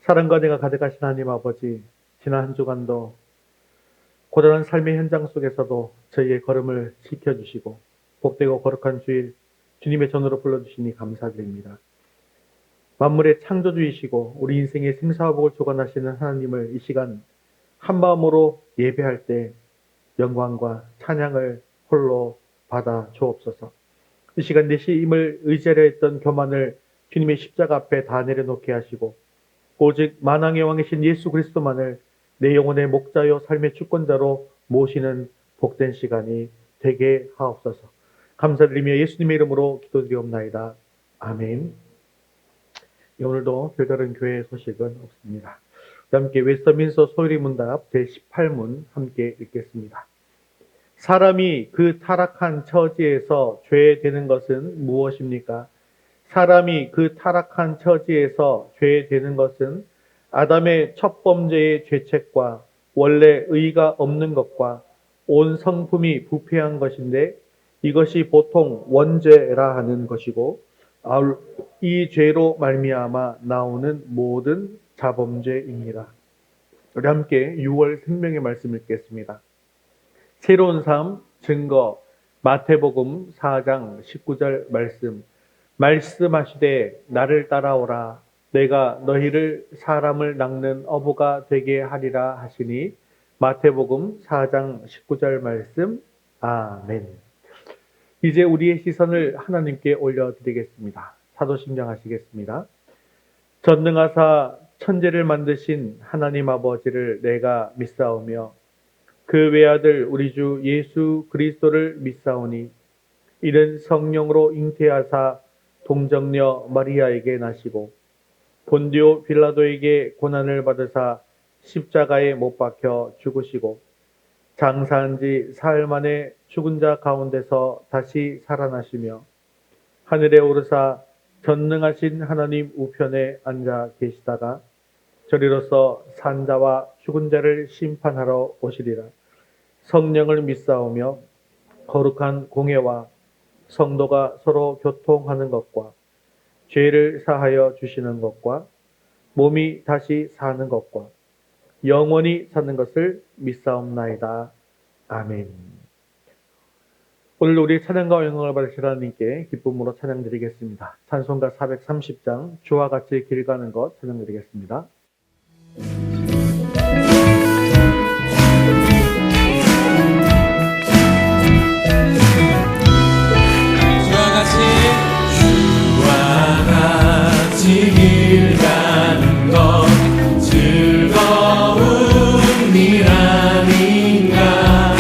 사랑과 은혜가 가득하신 하나님 아버지, 지난 한 주간도 고단한 삶의 현장 속에서도 저희의 걸음을 지켜주시고 복되고 거룩한 주일 주님의 전으로 불러주시니 감사드립니다. 만물의 창조주이시고 우리 인생의 생사화복을 주관하시는 하나님을 이 시간 한마음으로 예배할 때 영광과 찬양을 홀로 받아 주옵소서. 이 시간 내 힘을 의지하려 했던 교만을 주님의 십자가 앞에 다 내려놓게 하시고 오직 만왕의 왕이신 예수 그리스도만을 내 영혼의 목자요 삶의 주권자로 모시는 복된 시간이 되게 하옵소서. 감사드리며 예수님의 이름으로 기도드리옵나이다. 아멘. 오늘도 별다른 교회 소식은 없습니다. 함께 웨스터민스터 소유리 문답 제18문 함께 읽겠습니다. 사람이 그 타락한 처지에서 죄되는 것은 무엇입니까? 사람이 그 타락한 처지에서 죄되는 것은 아담의 첫 범죄의 죄책과 원래 의가 없는 것과 온 성품이 부패한 것인데 이것이 보통 원죄라 하는 것이고 이 죄로 말미암아 나오는 모든 자범죄입니다. 우리 함께 6월 생명의 말씀 읽겠습니다. 새로운 삶 증거 마태복음 4장 19절 말씀하시되 나를 따라오라 내가 너희를 사람을 낚는 어부가 되게 하리라 하시니 마태복음 4장 19절 말씀. 아멘. 이제 우리의 시선을 하나님께 올려드리겠습니다. 사도신경 하시겠습니다. 전능하사 천지를 만드신 하나님 아버지를 내가 믿사오며 그 외아들 우리 주 예수 그리스도를 믿사오니 이는 성령으로 잉태하사 동정녀 마리아에게 나시고 본디오 빌라도에게 고난을 받으사 십자가에 못 박혀 죽으시고 장사한 지 사흘 만에 죽은 자 가운데서 다시 살아나시며 하늘에 오르사 전능하신 하나님 우편에 앉아 계시다가 저리로서 산자와 죽은 자를 심판하러 오시리라. 성령을 믿사오며 거룩한 공회와 성도가 서로 교통하는 것과 죄를 사하여 주시는 것과 몸이 다시 사는 것과 영원히 사는 것을 믿사옵나이다. 아멘. 오늘 우리 찬양과 영광을 받으실 하나님께 기쁨으로 찬양드리겠습니다. 찬송가 430장 주와 같이 길 가는 것 찬양드리겠습니다. 길 가는 것 즐거운 일 아닌가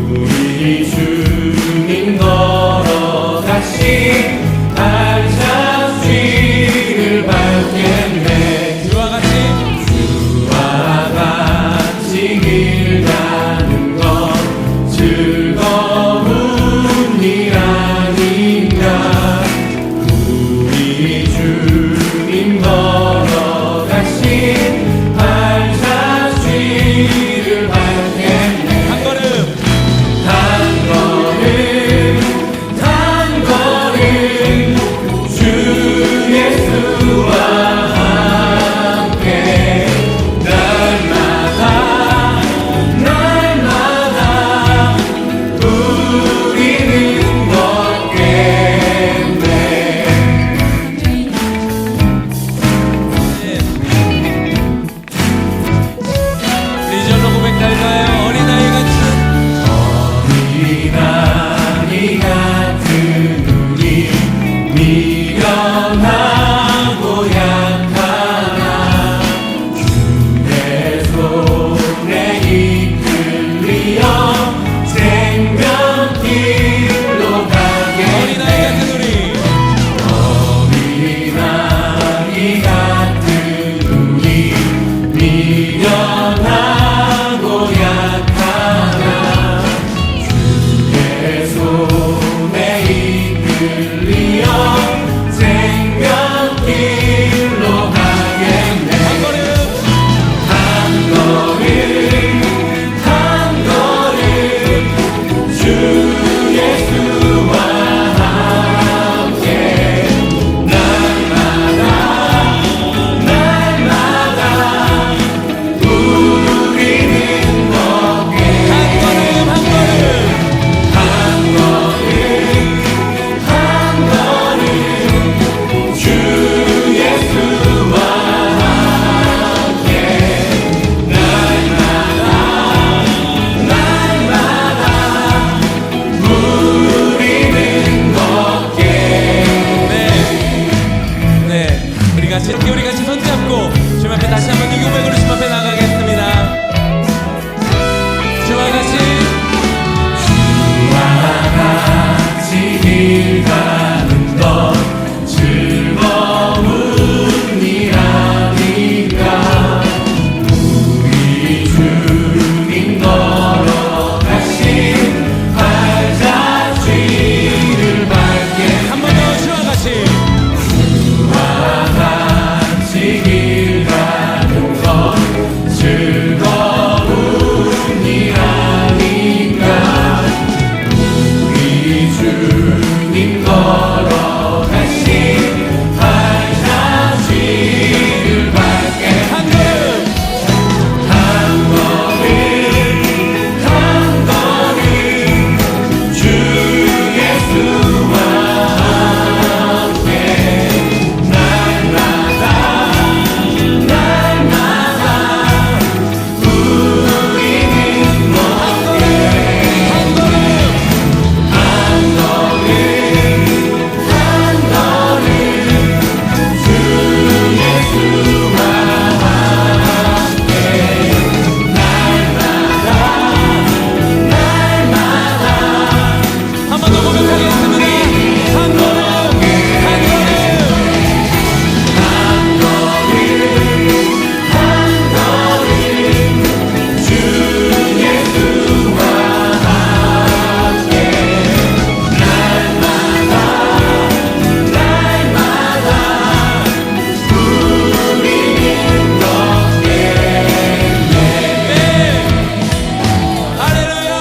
우리 주님 걸어가신 발자취를 밟겠네 주와 같이 들고 주님 앞에 다시 한번 이 고백으로 주님 앞에 나가겠습니다. 주와 같이 길 가는 것 즐거운 일 아닌가. 우리 주님 걸어가신 발자취를 밟게 한 번 더 주와 같이 길 가는 것 즐거운 일 아닌가. 우리 주님 걸어가신 발자취를 밟게 한 걸음 주 예수와 함께 날마다 우리는 걷게 한 걸음 주 예수와 함께 날마다 한 번 더 고백하겠습니다. 한 걸음 주 예수와 함께 날마다 우리는 걷게. 할렐루야.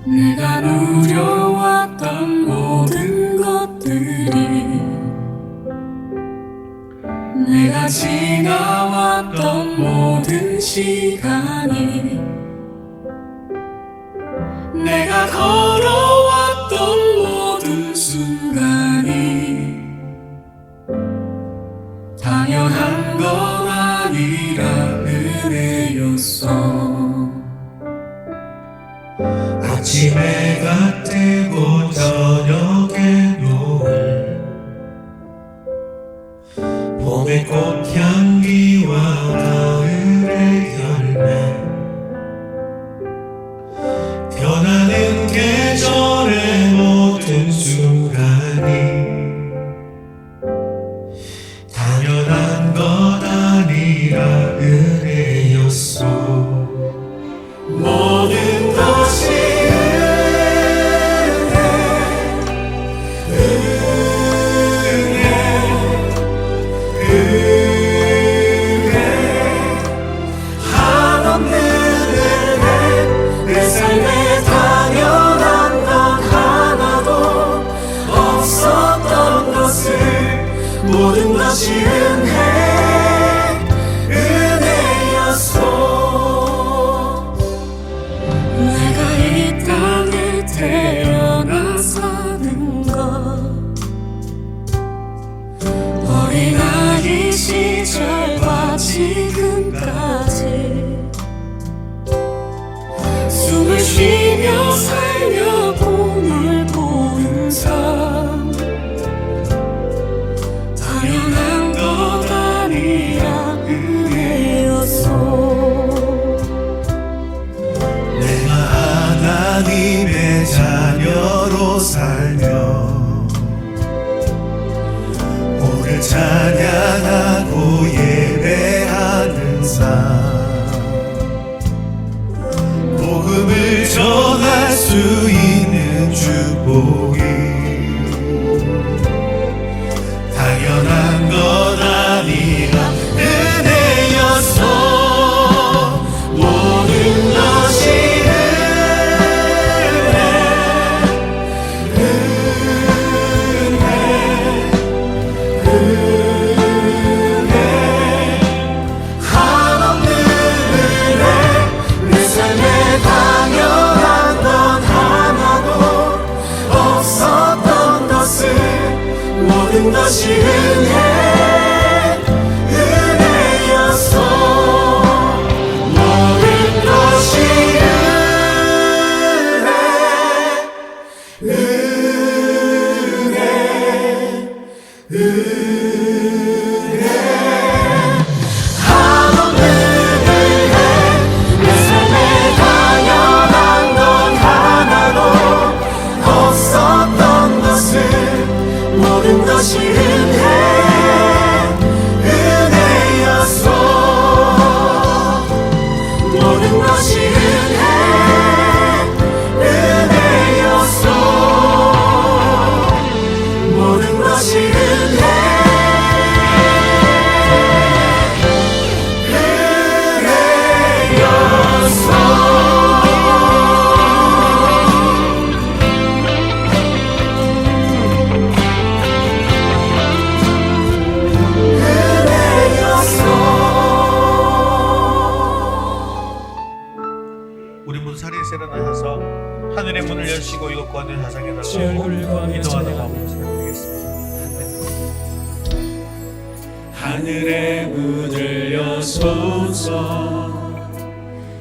내가 누려왔던 모든 것들이 내가 지나왔던 모든 시간이 내가 걸어왔던 모든 순간이 당연한 건 아니라 은혜였어. 아침 해가 뜨고 저녁에 노을 봄의 꽃향기와 가을의 열매 변하는 계절의 모든 순간이 당연한 것 아니라 은혜였어. 모든 것이 한없는 은혜 내 삶에 당연한 건 하나도 없었던 것을 모든 것이 은혜였어. 내가 이 땅에 태어나 사는 것 어린아이 시절과 지금까지 숨을 쉬며 살며 꿈을 꾸는 삶 당연한 것 아니라 은혜였어. 내가 하나님의 자녀로 살며 오늘 찬양하고 예배하는 삶 복음을 전할 수 있는 축복이 당연한 것 아니라 은혜였어. 모든 것이 한없는 은혜 내 삶에 당연한 건 하나도 없어. 자리에서 일어나셔서 하늘의 문을 여시고 이것 구하는 사상에다가 제 얼굴을 구하며 기도하는 찬양합니다. 마음으로 드리겠습니다. 하늘의 문을 여소서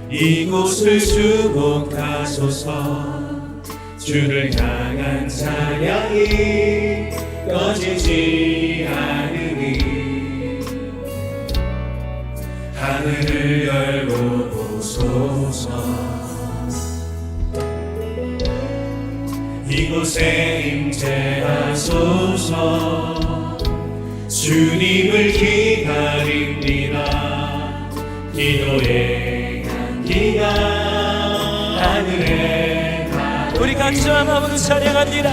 이곳을 주목하소서 주를 향한 찬양이 꺼지지 않으니 하늘을 열고 보소서 이곳에 임재하소서 주님을 기다립니다 기도의 향기가 하늘에 우리 같이 마음으로 찬양합니다.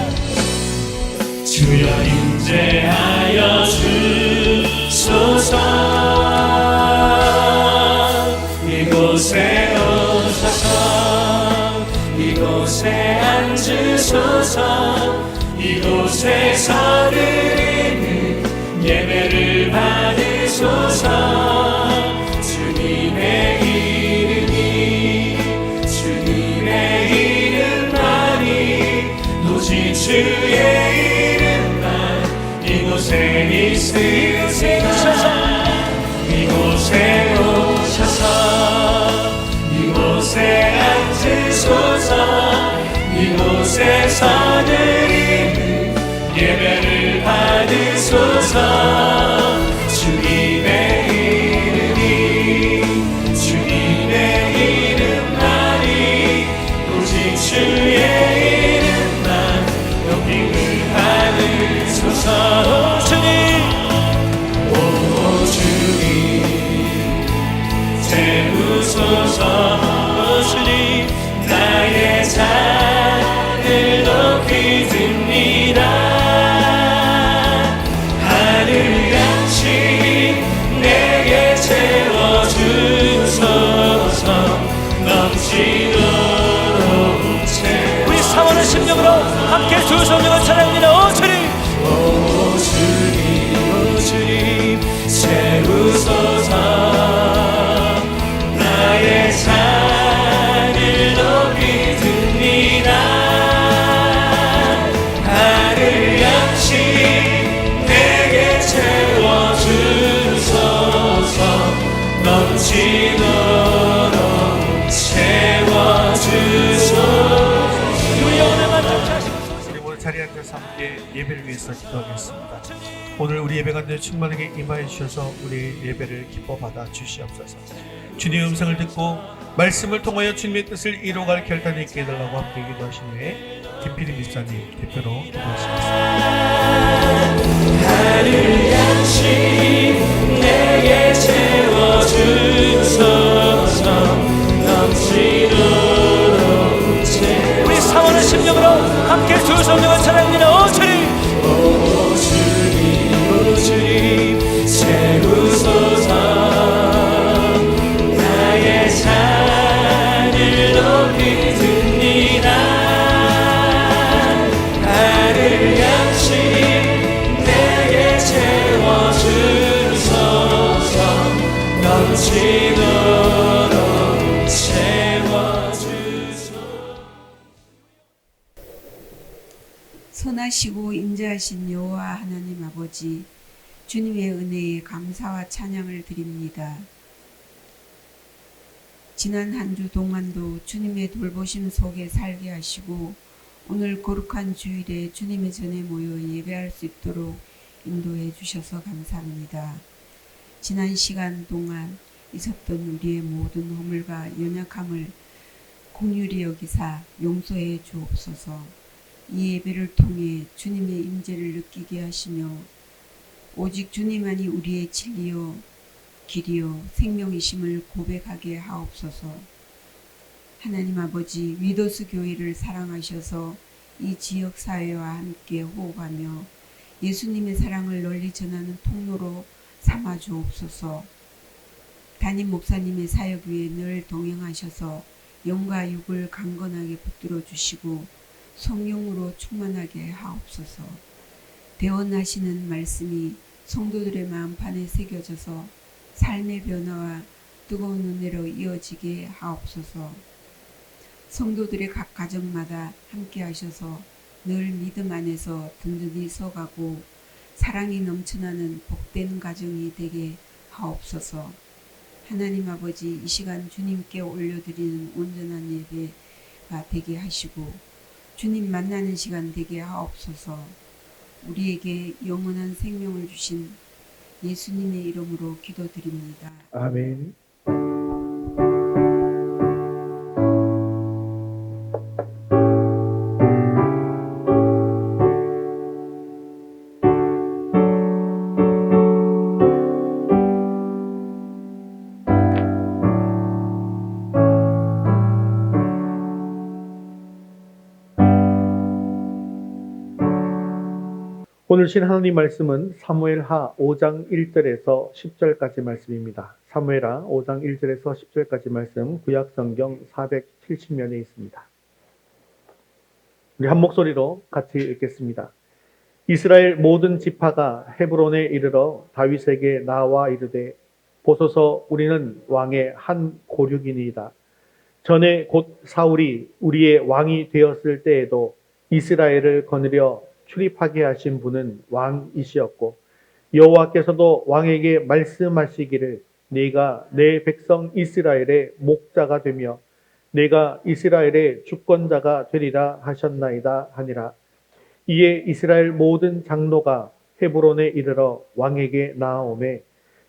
주여 임재하여 주소서 이곳에 오셔서 이곳에 앉으소서 이곳에서 드리는 예배를 받으소서 주님의 이름만이 오직 주의 이름만 이곳에 있으소서 이곳에 오셔서 이곳에 앉으소서 이곳에서 드리는 예배를 받으소서 주님의 이름만이 오직 주의 이름만 높임을 받으소서 주님 오 주님 채우소서 오 주님 나의 잔을 높이 듭니다 하늘같이 내게 채워주소서 넘치도록 우리 사모하는 심령으로 함께 두 손으로 찬양합니다. 오 주님, 오 주님 채우소서 나의 잔을 높이 듭니다 하늘같이 내게 채워주소서 넘치도록 채워주소서 우리 영혼을 만족하시고 우리 모두 자리에 앉아서 함께 예배를 위해서 기도하겠습니다. 오늘 우리 예배 가운데 충만하게 임하여 주셔서 우리 예배를 기뻐 받아 주시옵소서. 주님의 음성을 듣고 말씀을 통하여 주님의 뜻을 이루어갈 결단이 있게 해달라고 함께 기도하신 후에 김필희 목사님 대표로 기도하시겠습니다. 하늘같이 내게 채워주소서 넘치도록 우리 사모하는 심령으로 함께 두 손으로 찬양합니다. 오 주님, 오 주님 채우소서 나의 잔을 높이 듭니다 하늘같이 내게 채워주소서 넘치도록 채워주소서 선하시고 인자하신 여호와 하나님 아버지, 주님의 은혜에 감사와 찬양을 드립니다. 지난 한 주 동안도 주님의 돌보심 속에 살게 하시고 오늘 거룩한 주일에 주님의 전에 모여 예배할 수 있도록 인도해 주셔서 감사합니다. 지난 시간 동안 있었던 우리의 모든 허물과 연약함을 긍휼히 여기사 용서해 주옵소서. 이 예배를 통해 주님의 임재를 느끼게 하시며 오직 주님만이 우리의 진리요 길이요 생명이심을 고백하게 하옵소서. 하나님 아버지, 위도스 교회를 사랑하셔서 이 지역 사회와 함께 호흡하며 예수님의 사랑을 널리 전하는 통로로 삼아 주옵소서. 담임 목사님의 사역 위에 늘 동행하셔서 영과 육을 강건하게 붙들어 주시고 성령으로 충만하게 하옵소서. 대언하시는 말씀이 성도들의 마음판에 새겨져서 삶의 변화와 뜨거운 은혜로 이어지게 하옵소서. 성도들의 각 가정마다 함께 하셔서 늘 믿음 안에서 든든히 서가고 사랑이 넘쳐나는 복된 가정이 되게 하옵소서. 하나님 아버지, 이 시간 주님께 올려드리는 온전한 예배가 되게 하시고 주님 만나는 시간 되게 하옵소서. 우리에게 영원한 생명을 주신 예수님의 이름으로 기도드립니다. 아멘. 오늘 신 하나님 말씀은 사무엘하 5장 1절에서 10절까지 말씀입니다. 사무엘하 5장 1절에서 10절까지 말씀, 구약 성경 470면에 있습니다. 우리 한 목소리로 같이 읽겠습니다. 이스라엘 모든 지파가 헤브론에 이르러 다윗에게 나와 이르되, 보소서, 우리는 왕의 한 고륙이니이다. 전에 곧 사울이 우리의 왕이 되었을 때에도 이스라엘을 거느려 출입하게 하신 분은 왕이시었고, 여호와께서도 왕에게 말씀하시기를 네가 내 백성 이스라엘의 목자가 되며 내가 이스라엘의 주권자가 되리라 하셨나이다 하니라. 이에 이스라엘 모든 장로가 헤브론에 이르러 왕에게 나아오매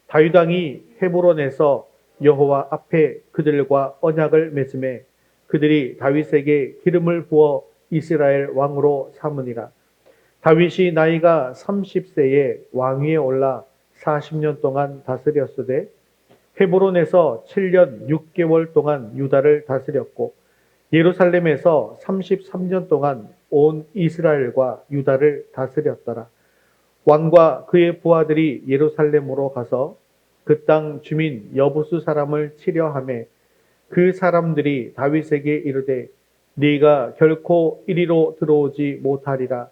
다윗 왕이 헤브론에서 여호와 앞에 그들과 언약을 맺음에 그들이 다윗에게 기름을 부어 이스라엘 왕으로 삼으니라. 다윗이 나이가 30세에 왕위에 올라 40년 동안 다스렸으되 헤브론에서 7년 6개월 동안 유다를 다스렸고 예루살렘에서 33년 동안 온 이스라엘과 유다를 다스렸더라. 왕과 그의 부하들이 예루살렘으로 가서 그 땅 주민 여부수 사람을 치려 하매 그 사람들이 다윗에게 이르되 네가 결코 이리로 들어오지 못하리라.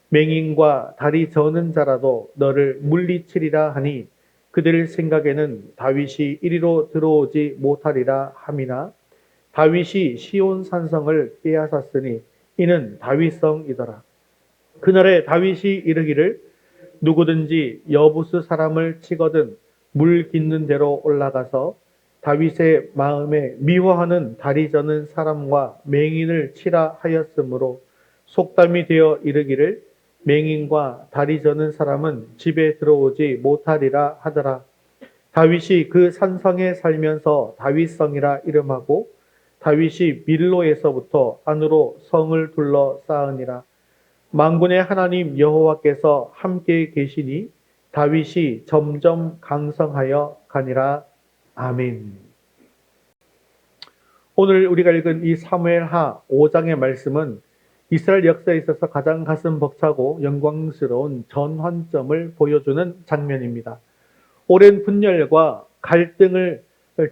맹인과 다리 저는 자라도 너를 물리치리라 하니 그들 생각에는 다윗이 이리로 들어오지 못하리라 함이나 다윗이 시온 산성을 빼앗았으니 이는 다윗성이더라. 그날에 다윗이 이르기를 누구든지 여부스 사람을 치거든 물 깃는 대로 올라가서 다윗의 마음에 미워하는 다리 저는 사람과 맹인을 치라 하였으므로 속담이 되어 이르기를 맹인과 다리 저는 사람은 집에 들어오지 못하리라 하더라. 다윗이 그 산성에 살면서 다윗성이라 이름하고 다윗이 밀로에서부터 안으로 성을 둘러 쌓으니라. 만군의 하나님 여호와께서 함께 계시니 다윗이 점점 강성하여 가니라. 아멘. 오늘 우리가 읽은 이 사무엘하 5장의 말씀은 이스라엘 역사에 있어서 가장 가슴 벅차고 영광스러운 전환점을 보여주는 장면입니다. 오랜 분열과 갈등을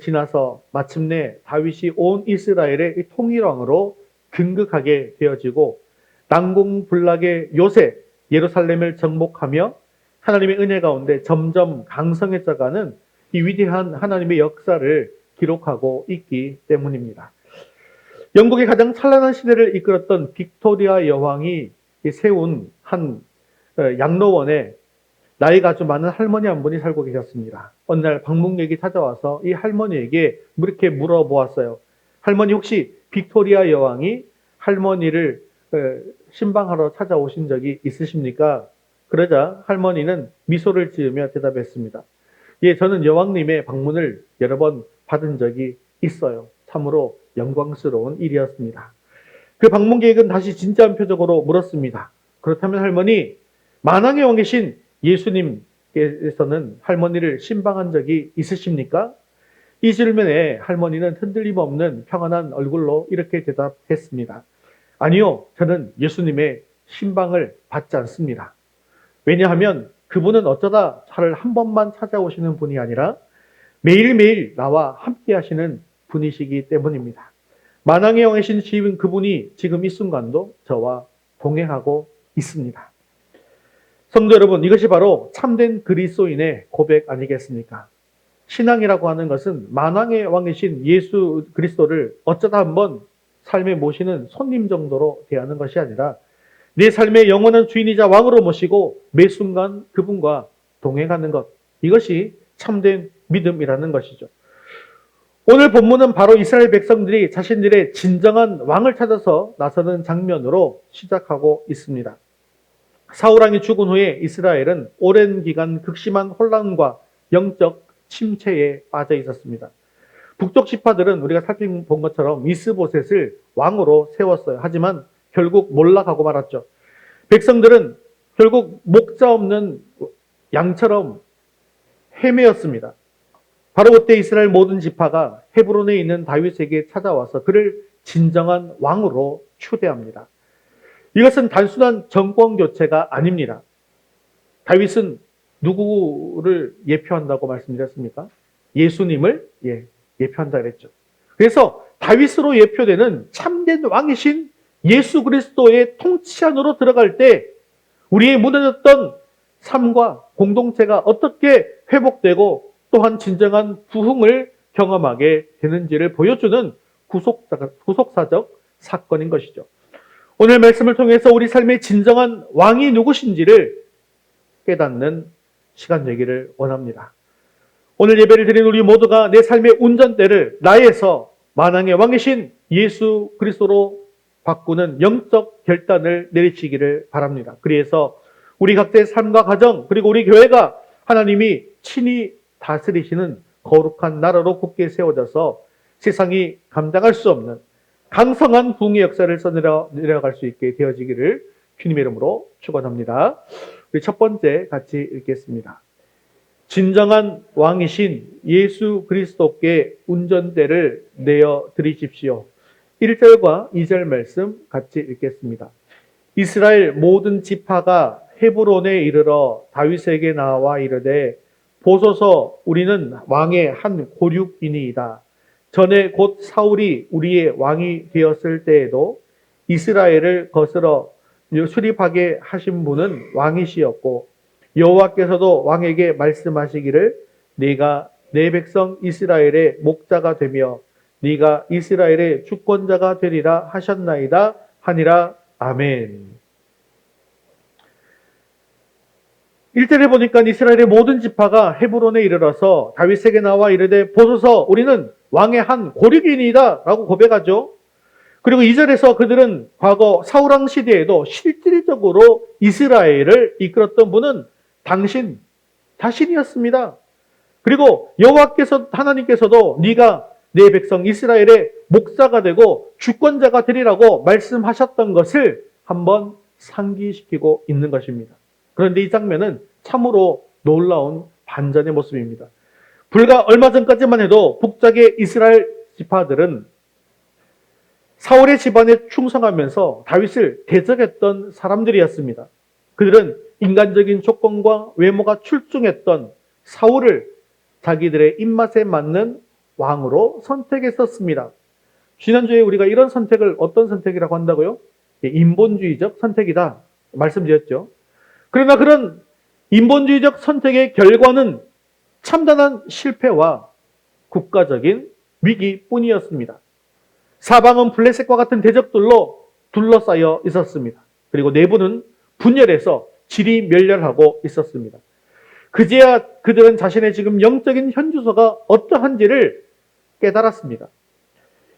지나서 마침내 다윗이 온 이스라엘의 통일왕으로 등극하게 되어지고 난공불락의 요새 예루살렘을 정복하며 하나님의 은혜 가운데 점점 강성해져가는 이 위대한 하나님의 역사를 기록하고 있기 때문입니다. 영국의 가장 찬란한 시대를 이끌었던 빅토리아 여왕이 세운 한 양로원에 나이가 아주 많은 할머니 한 분이 살고 계셨습니다. 어느 날 방문객이 찾아와서 이 할머니에게 이렇게 물어보았어요. 할머니, 혹시 빅토리아 여왕이 할머니를 신방하러 찾아오신 적이 있으십니까? 그러자 할머니는 미소를 지으며 대답했습니다. 예, 저는 여왕님의 방문을 여러 번 받은 적이 있어요. 참으로 영광스러운 일이었습니다. 그 방문객은 다시 진지한 표정으로 물었습니다. 그렇다면 할머니, 만왕의 왕이신 예수님께서는 할머니를 신방한 적이 있으십니까? 이 질문에 할머니는 흔들림 없는 평안한 얼굴로 이렇게 대답했습니다. 아니요, 저는 예수님의 신방을 받지 않습니다. 왜냐하면 그분은 어쩌다 저를 한 번만 찾아오시는 분이 아니라 매일매일 나와 함께 하시는 분이시기 때문입니다. 만왕의 왕이신 지금 그분이 지금 이 순간도 저와 동행하고 있습니다. 성도 여러분, 이것이 바로 참된 그리스도인의 고백 아니겠습니까? 신앙이라고 하는 것은 만왕의 왕이신 예수 그리스도를 어쩌다 한번 삶에 모시는 손님 정도로 대하는 것이 아니라 내 삶의 영원한 주인이자 왕으로 모시고 매 순간 그분과 동행하는 것, 이것이 참된 믿음이라는 것이죠. 오늘 본문은 바로 이스라엘 백성들이 자신들의 진정한 왕을 찾아서 나서는 장면으로 시작하고 있습니다. 사울왕이 죽은 후에 이스라엘은 오랜 기간 극심한 혼란과 영적 침체에 빠져 있었습니다. 북쪽 지파들은 우리가 살펴본 것처럼 이스보셋을 왕으로 세웠어요. 하지만 결국 몰락하고 말았죠. 백성들은 결국 목자 없는 양처럼 헤매었습니다. 바로 그때 이스라엘 모든 지파가 헤브론에 있는 다윗에게 찾아와서 그를 진정한 왕으로 초대합니다. 이것은 단순한 정권 교체가 아닙니다. 다윗은 누구를 예표한다고 말씀드렸습니까? 예수님을 예표한다 그랬죠. 그래서 다윗으로 예표되는 참된 왕이신 예수 그리스도의 통치 안으로 들어갈 때 우리의 무너졌던 삶과 공동체가 어떻게 회복되고 또한 진정한 부흥을 경험하게 되는지를 보여주는 구속사적 사건인 것이죠. 오늘 말씀을 통해서 우리 삶의 진정한 왕이 누구신지를 깨닫는 시간 되기를 원합니다. 오늘 예배를 드린 우리 모두가 내 삶의 운전대를 나에서 만왕의 왕이신 예수 그리스도로 바꾸는 영적 결단을 내리치기를 바랍니다. 그래서 우리 각자의 삶과 가정 그리고 우리 교회가 하나님이 친히 다스리시는 거룩한 나라로 굳게 세워져서 세상이 감당할 수 없는 강성한 부흥의 역사를 써내려갈 수 있게 되어지기를 주님의 이름으로 축원합니다. 우리 첫 번째 같이 읽겠습니다. 진정한 왕이신 예수 그리스도께 운전대를 내어 드리십시오. 1절과 2절 말씀 같이 읽겠습니다. 이스라엘 모든 지파가 헤브론에 이르러 다윗에게 나와 이르되 보소서 우리는 왕의 한 고륙이니이다. 전에 곧 사울이 우리의 왕이 되었을 때에도 이스라엘을 거스러 수립하게 하신 분은 왕이시였고 여호와께서도 왕에게 말씀하시기를 네가 내 백성 이스라엘의 목자가 되며 네가 이스라엘의 주권자가 되리라 하셨나이다 하니라. 아멘. 1절에 보니까 이스라엘의 모든 지파가 헤브론에 이르러서 다윗에게 나와 이르되 보소서 우리는 왕의 한 고륙이니이다 라고 고백하죠. 그리고 2절에서 그들은 과거 사울왕 시대에도 실질적으로 이스라엘을 이끌었던 분은 당신 자신이었습니다. 그리고 여호와께서 하나님께서도 네가 내 백성 이스라엘의 목자가 되고 주권자가 되리라고 말씀하셨던 것을 한번 상기시키고 있는 것입니다. 그런데 이 장면은 참으로 놀라운 반전의 모습입니다. 불과 얼마 전까지만 해도 북쪽의 이스라엘 지파들은 사울의 집안에 충성하면서 다윗을 대적했던 사람들이었습니다. 그들은 인간적인 조건과 외모가 출중했던 사울을 자기들의 입맛에 맞는 왕으로 선택했었습니다. 지난주에 우리가 이런 선택을 어떤 선택이라고 한다고요? 인본주의적 선택이다 말씀드렸죠. 그러나 그런 인본주의적 선택의 결과는 참담한 실패와 국가적인 위기뿐이었습니다. 사방은 블레셋과 같은 대적들로 둘러싸여 있었습니다. 그리고 내부는 분열해서 질이 멸렬하고 있었습니다. 그제야 그들은 자신의 지금 영적인 현주소가 어떠한지를 깨달았습니다.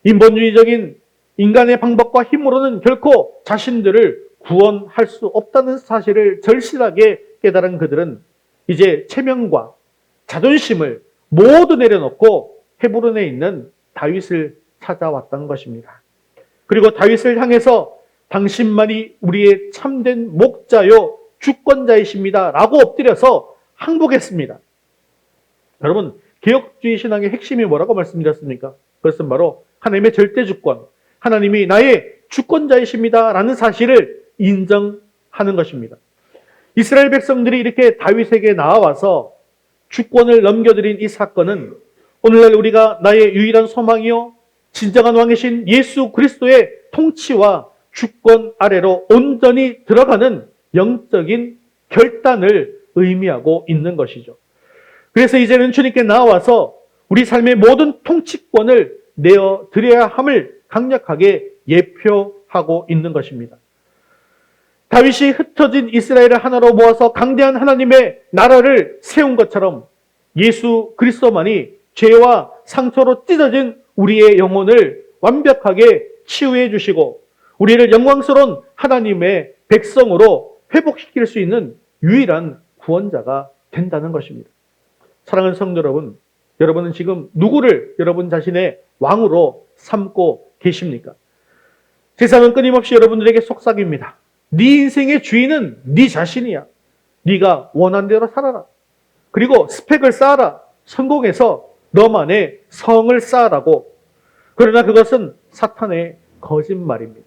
인본주의적인 인간의 방법과 힘으로는 결코 자신들을 구원할 수 없다는 사실을 절실하게 깨달은 그들은 이제 체면과 자존심을 모두 내려놓고 헤브론에 있는 다윗을 찾아왔던 것입니다. 그리고 다윗을 향해서 당신만이 우리의 참된 목자요 주권자이십니다 라고 엎드려서 항복했습니다. 여러분, 개혁주의 신앙의 핵심이 뭐라고 말씀드렸습니까? 그것은 바로 하나님의 절대 주권, 하나님이 나의 주권자이십니다 라는 사실을 인정하는 것입니다. 이스라엘 백성들이 이렇게 다윗에게 나와서 주권을 넘겨드린 이 사건은 오늘날 우리가 나의 유일한 소망이요 진정한 왕이신 예수 그리스도의 통치와 주권 아래로 온전히 들어가는 영적인 결단을 의미하고 있는 것이죠. 그래서 이제는 주님께 나와서 우리 삶의 모든 통치권을 내어드려야 함을 강력하게 예표하고 있는 것입니다. 다윗이 흩어진 이스라엘을 하나로 모아서 강대한 하나님의 나라를 세운 것처럼 예수 그리스도만이 죄와 상처로 찢어진 우리의 영혼을 완벽하게 치유해 주시고 우리를 영광스러운 하나님의 백성으로 회복시킬 수 있는 유일한 구원자가 된다는 것입니다. 사랑하는 성도 여러분, 여러분은 지금 누구를 여러분 자신의 왕으로 삼고 계십니까? 세상은 끊임없이 여러분들에게 속삭입니다. 네 인생의 주인은 네 자신이야. 네가 원하는 대로 살아라. 그리고 스펙을 쌓아라. 성공해서 너만의 성을 쌓아라고. 그러나 그것은 사탄의 거짓말입니다.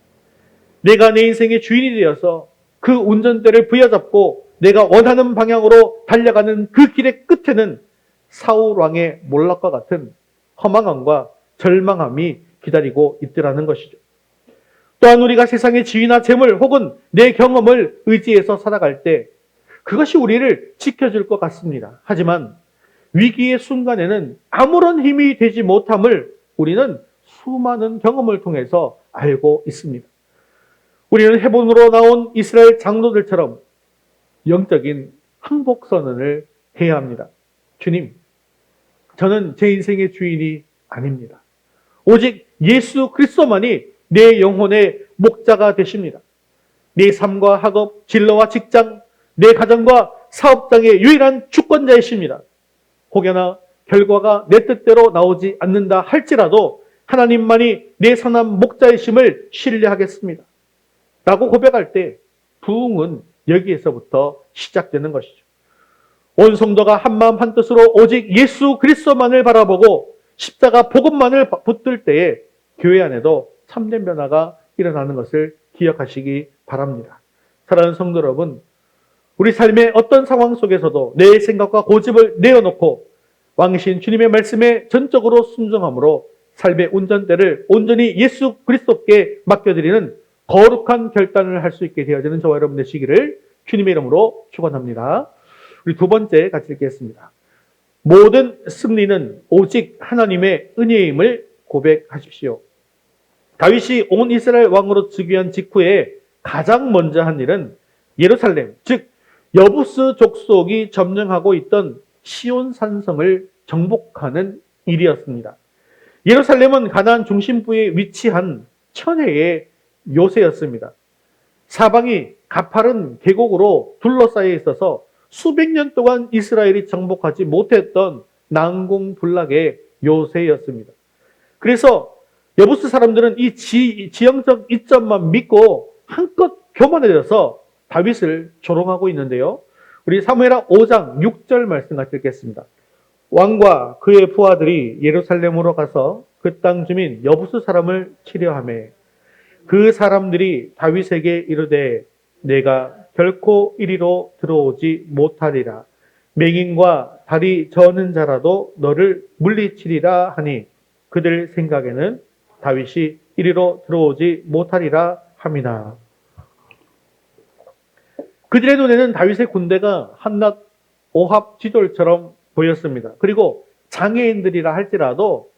내가 내 인생의 주인이 되어서 그 운전대를 부여잡고 내가 원하는 방향으로 달려가는 그 길의 끝에는 사울 왕의 몰락과 같은 허망함과 절망함이 기다리고 있더라는 것이죠. 또한 우리가 세상의 지위나 재물 혹은 내 경험을 의지해서 살아갈 때 그것이 우리를 지켜줄 것 같습니다. 하지만 위기의 순간에는 아무런 힘이 되지 못함을 우리는 수많은 경험을 통해서 알고 있습니다. 우리는 헤본으로 나온 이스라엘 장로들처럼 영적인 항복선언을 해야 합니다. 주님, 저는 제 인생의 주인이 아닙니다. 오직 예수 그리스도만이 내 영혼의 목자가 되십니다. 내 삶과 학업, 진로와 직장, 내 가정과 사업장의 유일한 주권자이십니다. 혹여나 결과가 내 뜻대로 나오지 않는다 할지라도 하나님만이 내 선한 목자이심을 신뢰하겠습니다. 라고 고백할 때 부흥은 여기에서부터 시작되는 것이죠. 온 성도가 한마음 한뜻으로 오직 예수 그리스도만을 바라보고 십자가 복음만을 붙들 때에 교회 안에도 참된 변화가 일어나는 것을 기억하시기 바랍니다. 사랑하는 성도 여러분, 우리 삶의 어떤 상황 속에서도 내 생각과 고집을 내어놓고 왕이신 주님의 말씀에 전적으로 순종함으로 삶의 운전대를 온전히 예수 그리스도께 맡겨드리는 거룩한 결단을 할 수 있게 되어지는 저와 여러분 되시기를 주님의 이름으로 축원합니다. 우리 두 번째 같이 읽겠습니다. 모든 승리는 오직 하나님의 은혜임을 고백하십시오. 다윗이 온 이스라엘 왕으로 즉위한 직후에 가장 먼저 한 일은 예루살렘, 즉 여부스 족속이 점령하고 있던 시온 산성을 정복하는 일이었습니다. 예루살렘은 가나안 중심부에 위치한 천혜의 요새였습니다. 사방이 가파른 계곡으로 둘러싸여 있어서 수백 년 동안 이스라엘이 정복하지 못했던 난공불락의 요새였습니다. 그래서 여부스 사람들은 이 지형적 이점만 믿고 한껏 교만해져서 다윗을 조롱하고 있는데요. 우리 사무엘하 5장 6절 말씀 같이 읽겠습니다. 왕과 그의 부하들이 예루살렘으로 가서 그 땅 주민 여부스 사람을 치려하매 그 사람들이 다윗에게 이르되 내가 결코 이리로 들어오지 못하리라. 맹인과 다리 저는 자라도 너를 물리치리라 하니 그들 생각에는 다윗이 이리로 들어오지 못하리라 함이나. 그들의 눈에는 다윗의 군대가 한낱 오합 지돌처럼 보였습니다. 그리고 장애인들이라 할지라도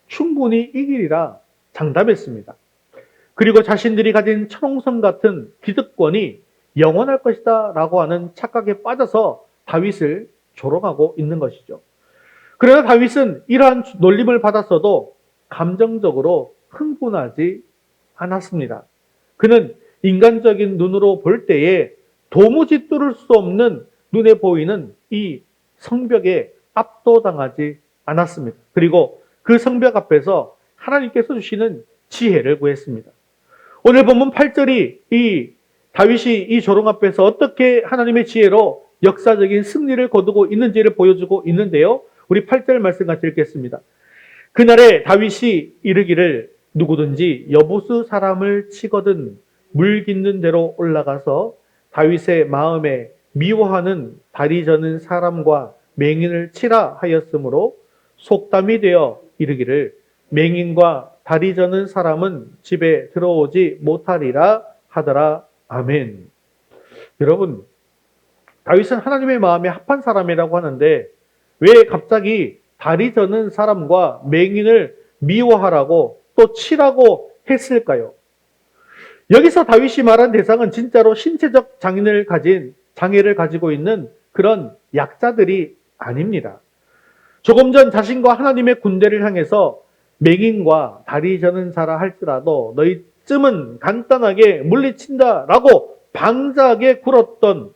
충분히 이기리라 장담했습니다. 그리고 자신들이 가진 천홍성 같은 기득권이 영원할 것이다 라고 하는 착각에 빠져서 다윗을 조롱하고 있는 것이죠. 그러나 다윗은 이러한 놀림을 받았어도 감정적으로 흥분하지 않았습니다. 그는 인간적인 눈으로 볼 때에 도무지 뚫을 수 없는 눈에 보이는 이 성벽에 압도당하지 않았습니다. 그리고 그 성벽 앞에서 하나님께서 주시는 지혜를 구했습니다. 오늘 본문 8절이 이 다윗이 이 조롱 앞에서 어떻게 하나님의 지혜로 역사적인 승리를 거두고 있는지를 보여주고 있는데요. 우리 8절 말씀 같이 읽겠습니다. 그날에 다윗이 이르기를 누구든지 여부스 사람을 치거든 물 깃는 대로 올라가서 다윗의 마음에 미워하는 다리 저는 사람과 맹인을 치라 하였으므로 속담이 되어 이르기를 맹인과 다리 저는 사람은 집에 들어오지 못하리라 하더라. 아멘. 여러분, 다윗은 하나님의 마음에 합한 사람이라고 하는데 왜 갑자기 다리 저는 사람과 맹인을 미워하라고 또 치라고 했을까요? 여기서 다윗이 말한 대상은 진짜로 신체적 장애를 가지고 있는 그런 약자들이 아닙니다. 조금 전 자신과 하나님의 군대를 향해서 맹인과 다리 저는 자라 할지라도 너희쯤은 간단하게 물리친다라고 방자하게 굴었던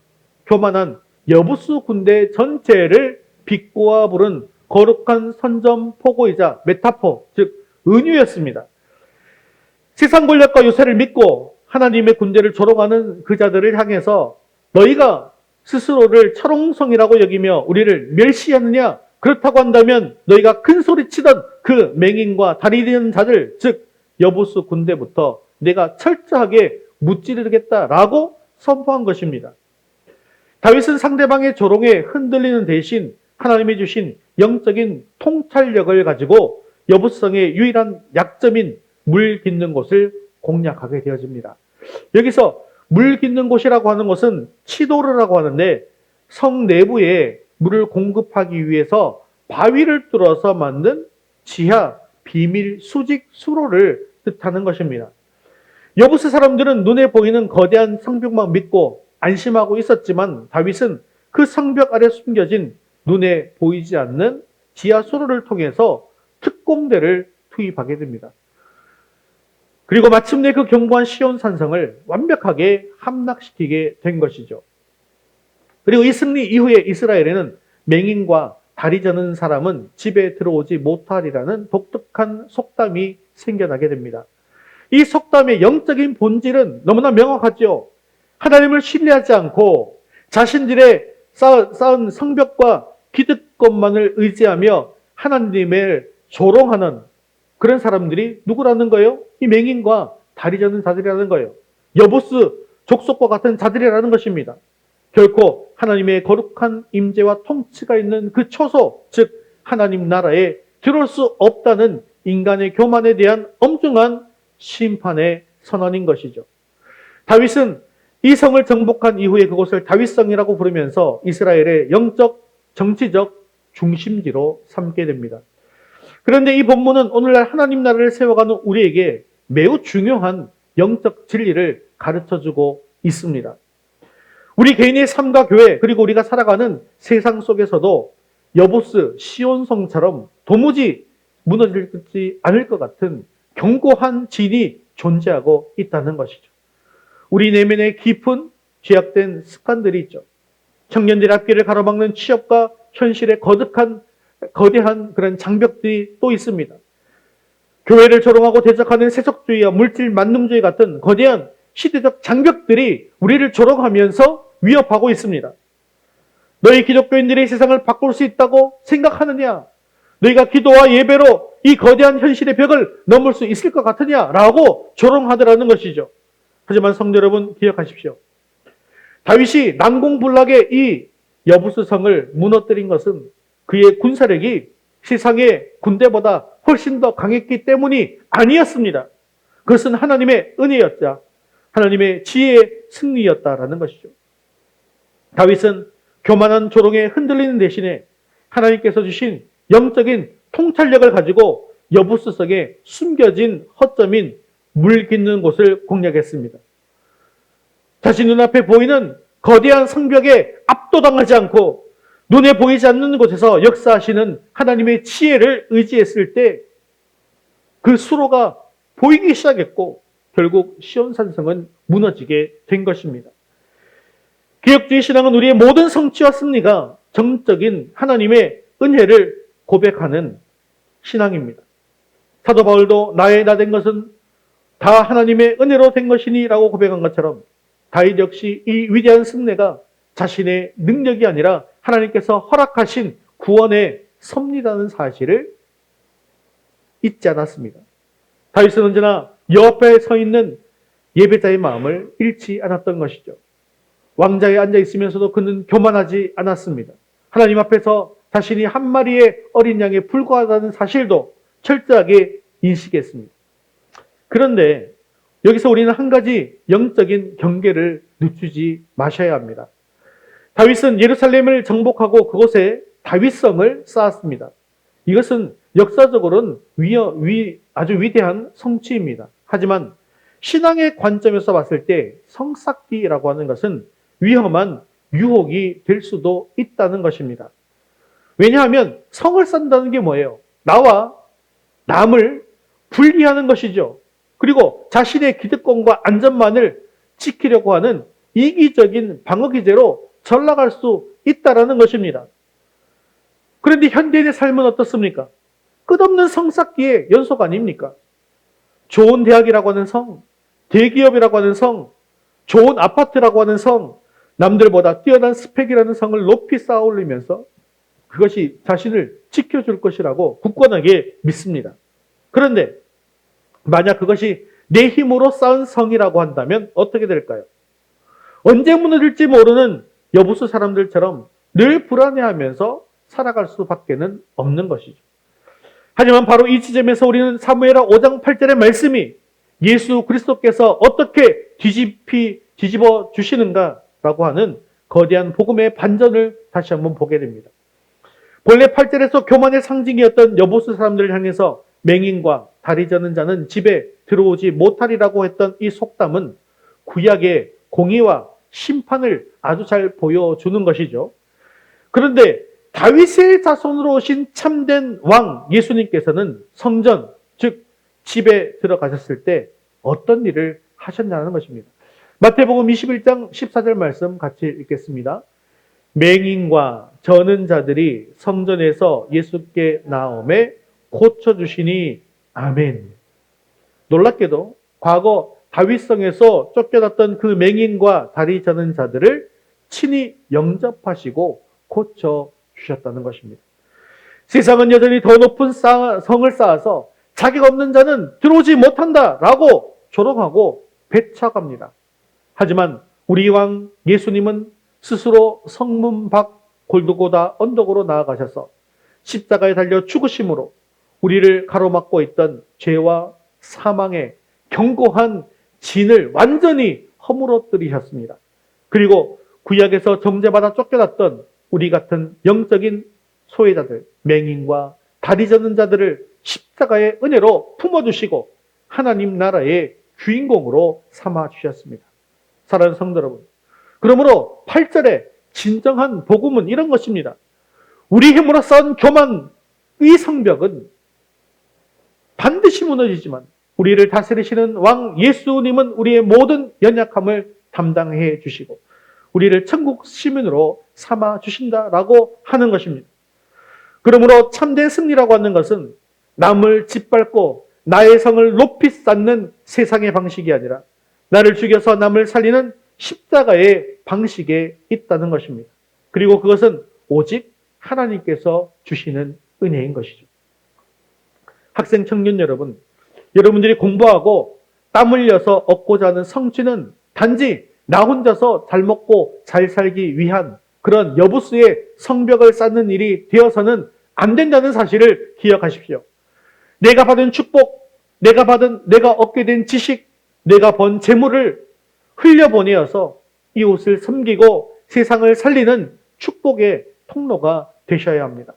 교만한 여부수 군대 전체를 비꼬아 부른 거룩한 선전포고이자 메타포, 즉 은유였습니다. 세상 권력과 요새를 믿고 하나님의 군대를 조롱하는 그 자들을 향해서 너희가 스스로를 철옹성이라고 여기며 우리를 멸시하느냐? 그렇다고 한다면 너희가 큰 소리 치던 그 맹인과 다리 되는 자들, 즉 여부수 군대부터 내가 철저하게 무찌르겠다라고 선포한 것입니다. 다윗은 상대방의 조롱에 흔들리는 대신 하나님이 주신 영적인 통찰력을 가지고 여부성의 유일한 약점인 물 깃는 곳을 공략하게 되어집니다. 여기서 물 깃는 곳이라고 하는 것은 치도르라고 하는데 성 내부에 물을 공급하기 위해서 바위를 뚫어서 만든 지하 비밀 수직 수로를 뜻하는 것입니다. 여부스 사람들은 눈에 보이는 거대한 성벽만 믿고 안심하고 있었지만 다윗은 그 성벽 아래 숨겨진 눈에 보이지 않는 지하 수로를 통해서 특공대를 투입하게 됩니다. 그리고 마침내 그 견고한 시온 산성을 완벽하게 함락시키게 된 것이죠. 그리고 이 승리 이후에 이스라엘에는 맹인과 다리 저는 사람은 집에 들어오지 못하리라는 독특한 속담이 생겨나게 됩니다. 이 속담의 영적인 본질은 너무나 명확하죠. 하나님을 신뢰하지 않고 자신들의 쌓은 성벽과 기득권만을 의지하며 하나님을 조롱하는 그런 사람들이 누구라는 거예요? 이 맹인과 다리 저는 자들이라는 거예요. 여부스 족속과 같은 자들이라는 것입니다. 결코 하나님의 거룩한 임재와 통치가 있는 그 초소, 즉 하나님 나라에 들어올 수 없다는 인간의 교만에 대한 엄중한 심판의 선언인 것이죠. 다윗은 이 성을 정복한 이후에 그곳을 다윗성이라고 부르면서 이스라엘의 영적, 정치적 중심지로 삼게 됩니다. 그런데 이 본문은 오늘날 하나님 나라를 세워가는 우리에게 매우 중요한 영적 진리를 가르쳐주고 있습니다. 우리 개인의 삶과 교회 그리고 우리가 살아가는 세상 속에서도 여보스 시온성처럼 도무지 무너지지 않을 것 같은 견고한 진이 존재하고 있다는 것이죠. 우리 내면에 깊은 죄악된 습관들이 있죠. 청년들의 앞길을 가로막는 취업과 현실의 거대한 그런 장벽들이 또 있습니다. 교회를 조롱하고 대적하는 세속주의와 물질 만능주의 같은 거대한 시대적 장벽들이 우리를 조롱하면서 위협하고 있습니다. 너희 기독교인들이 세상을 바꿀 수 있다고 생각하느냐? 너희가 기도와 예배로 이 거대한 현실의 벽을 넘을 수 있을 것 같으냐? 라고 조롱하더라는 것이죠. 하지만 성도 여러분 기억하십시오. 다윗이 난공불락의 이 여부스 성을 무너뜨린 것은 그의 군사력이 세상의 군대보다 훨씬 더 강했기 때문이 아니었습니다. 그것은 하나님의 은혜였자 하나님의 지혜의 승리였다라는 것이죠. 다윗은 교만한 조롱에 흔들리는 대신에 하나님께서 주신 영적인 통찰력을 가지고 여부스 성에 숨겨진 허점인 물 깃는 곳을 공략했습니다. 자신 눈앞에 보이는 거대한 성벽에 압도당하지 않고 눈에 보이지 않는 곳에서 역사하시는 하나님의 지혜를 의지했을 때 그 수로가 보이기 시작했고 결국 시온산성은 무너지게 된 것입니다. 기독주의 신앙은 우리의 모든 성취와 승리가 정적인 하나님의 은혜를 고백하는 신앙입니다. 사도 바울도 나의 나 된 것은 다 하나님의 은혜로 된 것이니 라고 고백한 것처럼 다윗 역시 이 위대한 승리가 자신의 능력이 아니라 하나님께서 허락하신 구원의 섭리라는 사실을 잊지 않았습니다. 다윗은 언제나 여호와 앞에 서 있는 예배자의 마음을 잃지 않았던 것이죠. 왕자에 앉아 있으면서도 그는 교만하지 않았습니다. 하나님 앞에서 자신이 한 마리의 어린 양에 불과하다는 사실도 철저하게 인식했습니다. 그런데 여기서 우리는 한 가지 영적인 경계를 늦추지 마셔야 합니다. 다윗은 예루살렘을 정복하고 그곳에 다윗성을 쌓았습니다. 이것은 역사적으로는 아주 위대한 성취입니다. 하지만 신앙의 관점에서 봤을 때 성쌓기라고 하는 것은 위험한 유혹이 될 수도 있다는 것입니다. 왜냐하면 성을 쌓는다는 게 뭐예요? 나와 남을 분리하는 것이죠. 그리고 자신의 기득권과 안전만을 지키려고 하는 이기적인 방어 기제로 전락할 수 있다는 것입니다. 그런데 현대인의 삶은 어떻습니까? 끝없는 성쌓기의 연속 아닙니까? 좋은 대학이라고 하는 성, 대기업이라고 하는 성, 좋은 아파트라고 하는 성, 남들보다 뛰어난 스펙이라는 성을 높이 쌓아 올리면서 그것이 자신을 지켜줄 것이라고 굳건하게 믿습니다. 그런데 만약 그것이 내 힘으로 쌓은 성이라고 한다면 어떻게 될까요? 언제 무너질지 모르는 여부수 사람들처럼 늘 불안해하면서 살아갈 수밖에는 없는 것이죠. 하지만 바로 이 지점에서 우리는 사무엘하 5장 8절의 말씀이 예수 그리스도께서 어떻게 뒤집어 주시는가라고 하는 거대한 복음의 반전을 다시 한번 보게 됩니다. 본래 8절에서 교만의 상징이었던 여보수 사람들을 향해서 맹인과 다리 저는 자는 집에 들어오지 못하리라고 했던 이 속담은 구약의 공의와 심판을 아주 잘 보여주는 것이죠. 그런데 다윗의 자손으로 오신 참된 왕 예수님께서는 성전, 즉 집에 들어가셨을 때 어떤 일을 하셨냐는 것입니다. 마태복음 21장 14절 말씀 같이 읽겠습니다. 맹인과 저는 자들이 성전에서 예수께 나오매 고쳐주시니 아멘. 놀랍게도 과거 다윗성에서 쫓겨났던 그 맹인과 다리 저는 자들을 친히 영접하시고 고쳐주셨다는 것입니다. 세상은 여전히 더 높은 성을 쌓아서 자격 없는 자는 들어오지 못한다라고 조롱하고 배척합니다. 하지만 우리 왕 예수님은 스스로 성문 밖 골고다 언덕으로 나아가셔서 십자가에 달려 죽으심으로 우리를 가로막고 있던 죄와 사망의 견고한 진을 완전히 허물어뜨리셨습니다. 그리고 구약에서 정죄받아 쫓겨났던 우리 같은 영적인 소외자들, 맹인과 다리 저는 자들을 십자가의 은혜로 품어주시고 하나님 나라의 주인공으로 삼아주셨습니다. 사랑하는 성도 여러분, 그러므로 8절에 진정한 복음은 이런 것입니다. 우리 힘으로 쌓은 교만, 이 성벽은 반드시 무너지지만 우리를 다스리시는 왕 예수님은 우리의 모든 연약함을 담당해 주시고 우리를 천국 시민으로 삼아 주신다라고 하는 것입니다. 그러므로 참된 승리라고 하는 것은 남을 짓밟고 나의 성을 높이 쌓는 세상의 방식이 아니라 나를 죽여서 남을 살리는 십자가의 방식에 있다는 것입니다. 그리고 그것은 오직 하나님께서 주시는 은혜인 것이죠. 학생 청년 여러분, 여러분들이 공부하고 땀 흘려서 얻고자 하는 성취는 단지 나 혼자서 잘 먹고 잘 살기 위한 그런 여부수의 성벽을 쌓는 일이 되어서는 안 된다는 사실을 기억하십시오. 내가 받은 축복, 내가 얻게 된 지식, 내가 번 재물을 흘려보내어서 이웃을 섬기고 세상을 살리는 축복의 통로가 되셔야 합니다.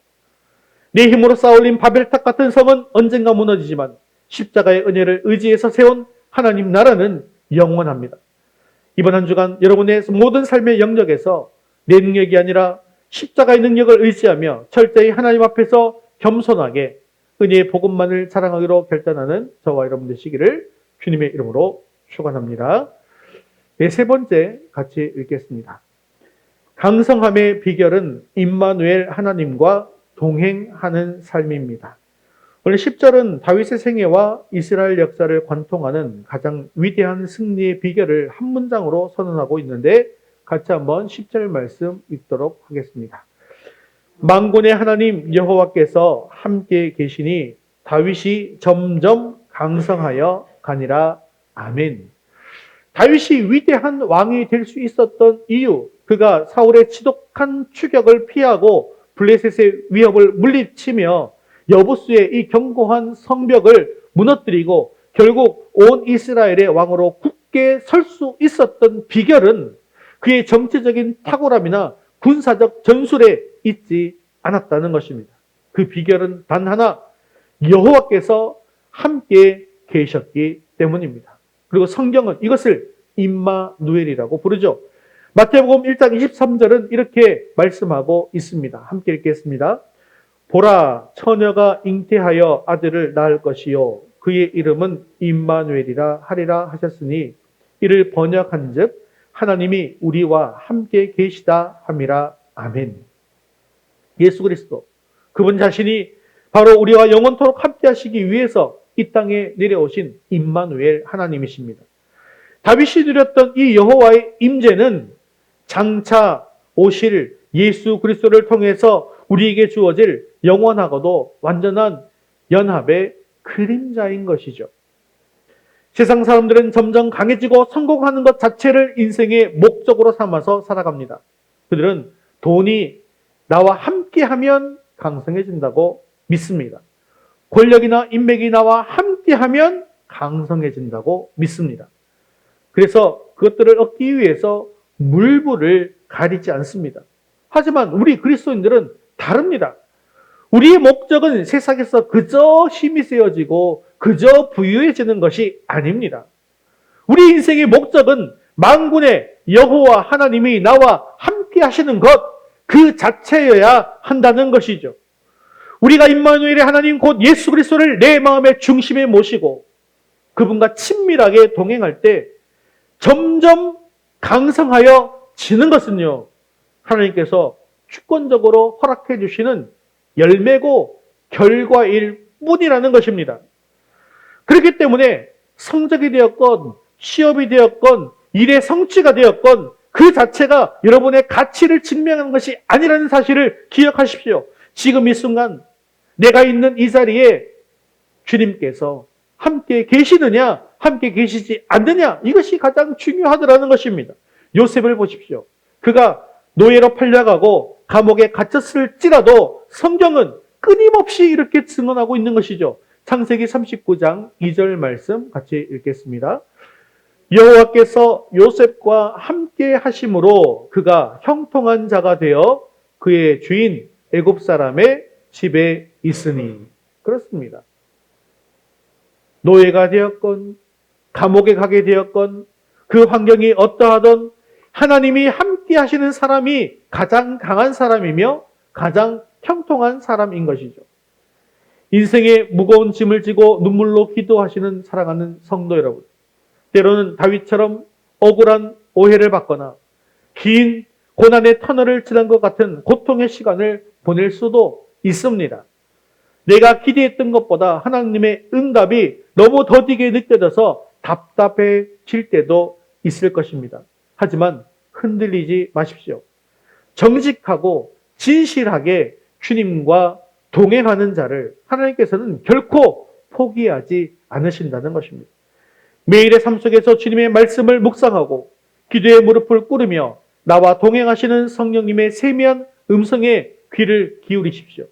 내 힘으로 쌓아올린 바벨탑 같은 성은 언젠가 무너지지만 십자가의 은혜를 의지해서 세운 하나님 나라는 영원합니다. 이번 한 주간 여러분의 모든 삶의 영역에서 내 능력이 아니라 십자가의 능력을 의지하며 철저히 하나님 앞에서 겸손하게 은혜의 복음만을 자랑하기로 결단하는 저와 여러분 되시기를 주님의 이름으로 축원합니다. 네, 세 번째 같이 읽겠습니다. 강성함의 비결은 임마누엘 하나님과 동행하는 삶입니다. 오늘 10절은 다윗의 생애와 이스라엘 역사를 관통하는 가장 위대한 승리의 비결을 한 문장으로 선언하고 있는데 같이 한번 10절 말씀 읽도록 하겠습니다. 만군의 하나님 여호와께서 함께 계시니 다윗이 점점 강성하여 가니라. 아멘. 다윗이 위대한 왕이 될 수 있었던 이유, 그가 사울의 지독한 추격을 피하고 블레셋의 위협을 물리치며 여부수의 이 견고한 성벽을 무너뜨리고 결국 온 이스라엘의 왕으로 굳게 설 수 있었던 비결은 그의 정치적인 탁월함이나 군사적 전술에 있지 않았다는 것입니다. 그 비결은 단 하나, 여호와께서 함께 계셨기 때문입니다. 그리고 성경은 이것을 임마누엘이라고 부르죠. 마태복음 1장 23절은 이렇게 말씀하고 있습니다. 함께 읽겠습니다. 보라, 처녀가 잉태하여 아들을 낳을 것이요 그의 이름은 임마누엘이라 하리라 하셨으니 이를 번역한즉 하나님이 우리와 함께 계시다 함이라. 아멘. 예수 그리스도, 그분 자신이 바로 우리와 영원토록 함께 하시기 위해서 이 땅에 내려오신 임마누엘 하나님이십니다. 다윗이 누렸던 이 여호와의 임재는 장차 오실 예수 그리스도를 통해서 우리에게 주어질 영원하고도 완전한 연합의 그림자인 것이죠. 세상 사람들은 점점 강해지고 성공하는 것 자체를 인생의 목적으로 삼아서 살아갑니다. 그들은 돈이 나와 함께하면 강성해진다고 믿습니다. 권력이나 인맥이 나와 함께하면 강성해진다고 믿습니다. 그래서 그것들을 얻기 위해서 물불을 가리지 않습니다. 하지만 우리 그리스도인들은 다릅니다. 우리의 목적은 세상에서 그저 힘이 세워지고 그저 부유해지는 것이 아닙니다. 우리 인생의 목적은 만군의 여호와 하나님이 나와 함께 하시는 것 그 자체여야 한다는 것이죠. 우리가 임마누엘의 하나님 곧 예수 그리스도를 내 마음의 중심에 모시고 그분과 친밀하게 동행할 때 점점 강성하여 지는 것은요, 하나님께서 주권적으로 허락해 주시는 열매고 결과일 뿐이라는 것입니다. 그렇기 때문에 성적이 되었건 시업이 되었건 일의 성취가 되었건 그 자체가 여러분의 가치를 증명하는 것이 아니라는 사실을 기억하십시오. 지금 이 순간 내가 있는 이 자리에 주님께서 함께 계시느냐 함께 계시지 않느냐 이것이 가장 중요하더라는 것입니다. 요셉을 보십시오. 그가 노예로 팔려가고 감옥에 갇혔을지라도 성경은 끊임없이 이렇게 증언하고 있는 것이죠. 창세기 39장 2절 말씀 같이 읽겠습니다. 여호와께서 요셉과 함께 하심으로 그가 형통한 자가 되어 그의 주인 애굽 사람의 집에 있으니. 그렇습니다. 노예가 되었건 감옥에 가게 되었건 그 환경이 어떠하든 하나님이 함께 하시는 사람이 가장 강한 사람이며 가장 형통한 사람인 것이죠. 인생의 무거운 짐을 지고 눈물로 기도하시는 사랑하는 성도 여러분, 때로는 다윗처럼 억울한 오해를 받거나 긴 고난의 터널을 지난 것 같은 고통의 시간을 보낼 수도 있습니다. 내가 기대했던 것보다 하나님의 응답이 너무 더디게 느껴져서 답답해질 때도 있을 것입니다. 하지만 흔들리지 마십시오. 정직하고 진실하게 주님과 동행하는 자를 하나님께서는 결코 포기하지 않으신다는 것입니다. 매일의 삶 속에서 주님의 말씀을 묵상하고 기도의 무릎을 꿇으며 나와 동행하시는 성령님의 세미한 음성에 귀를 기울이십시오.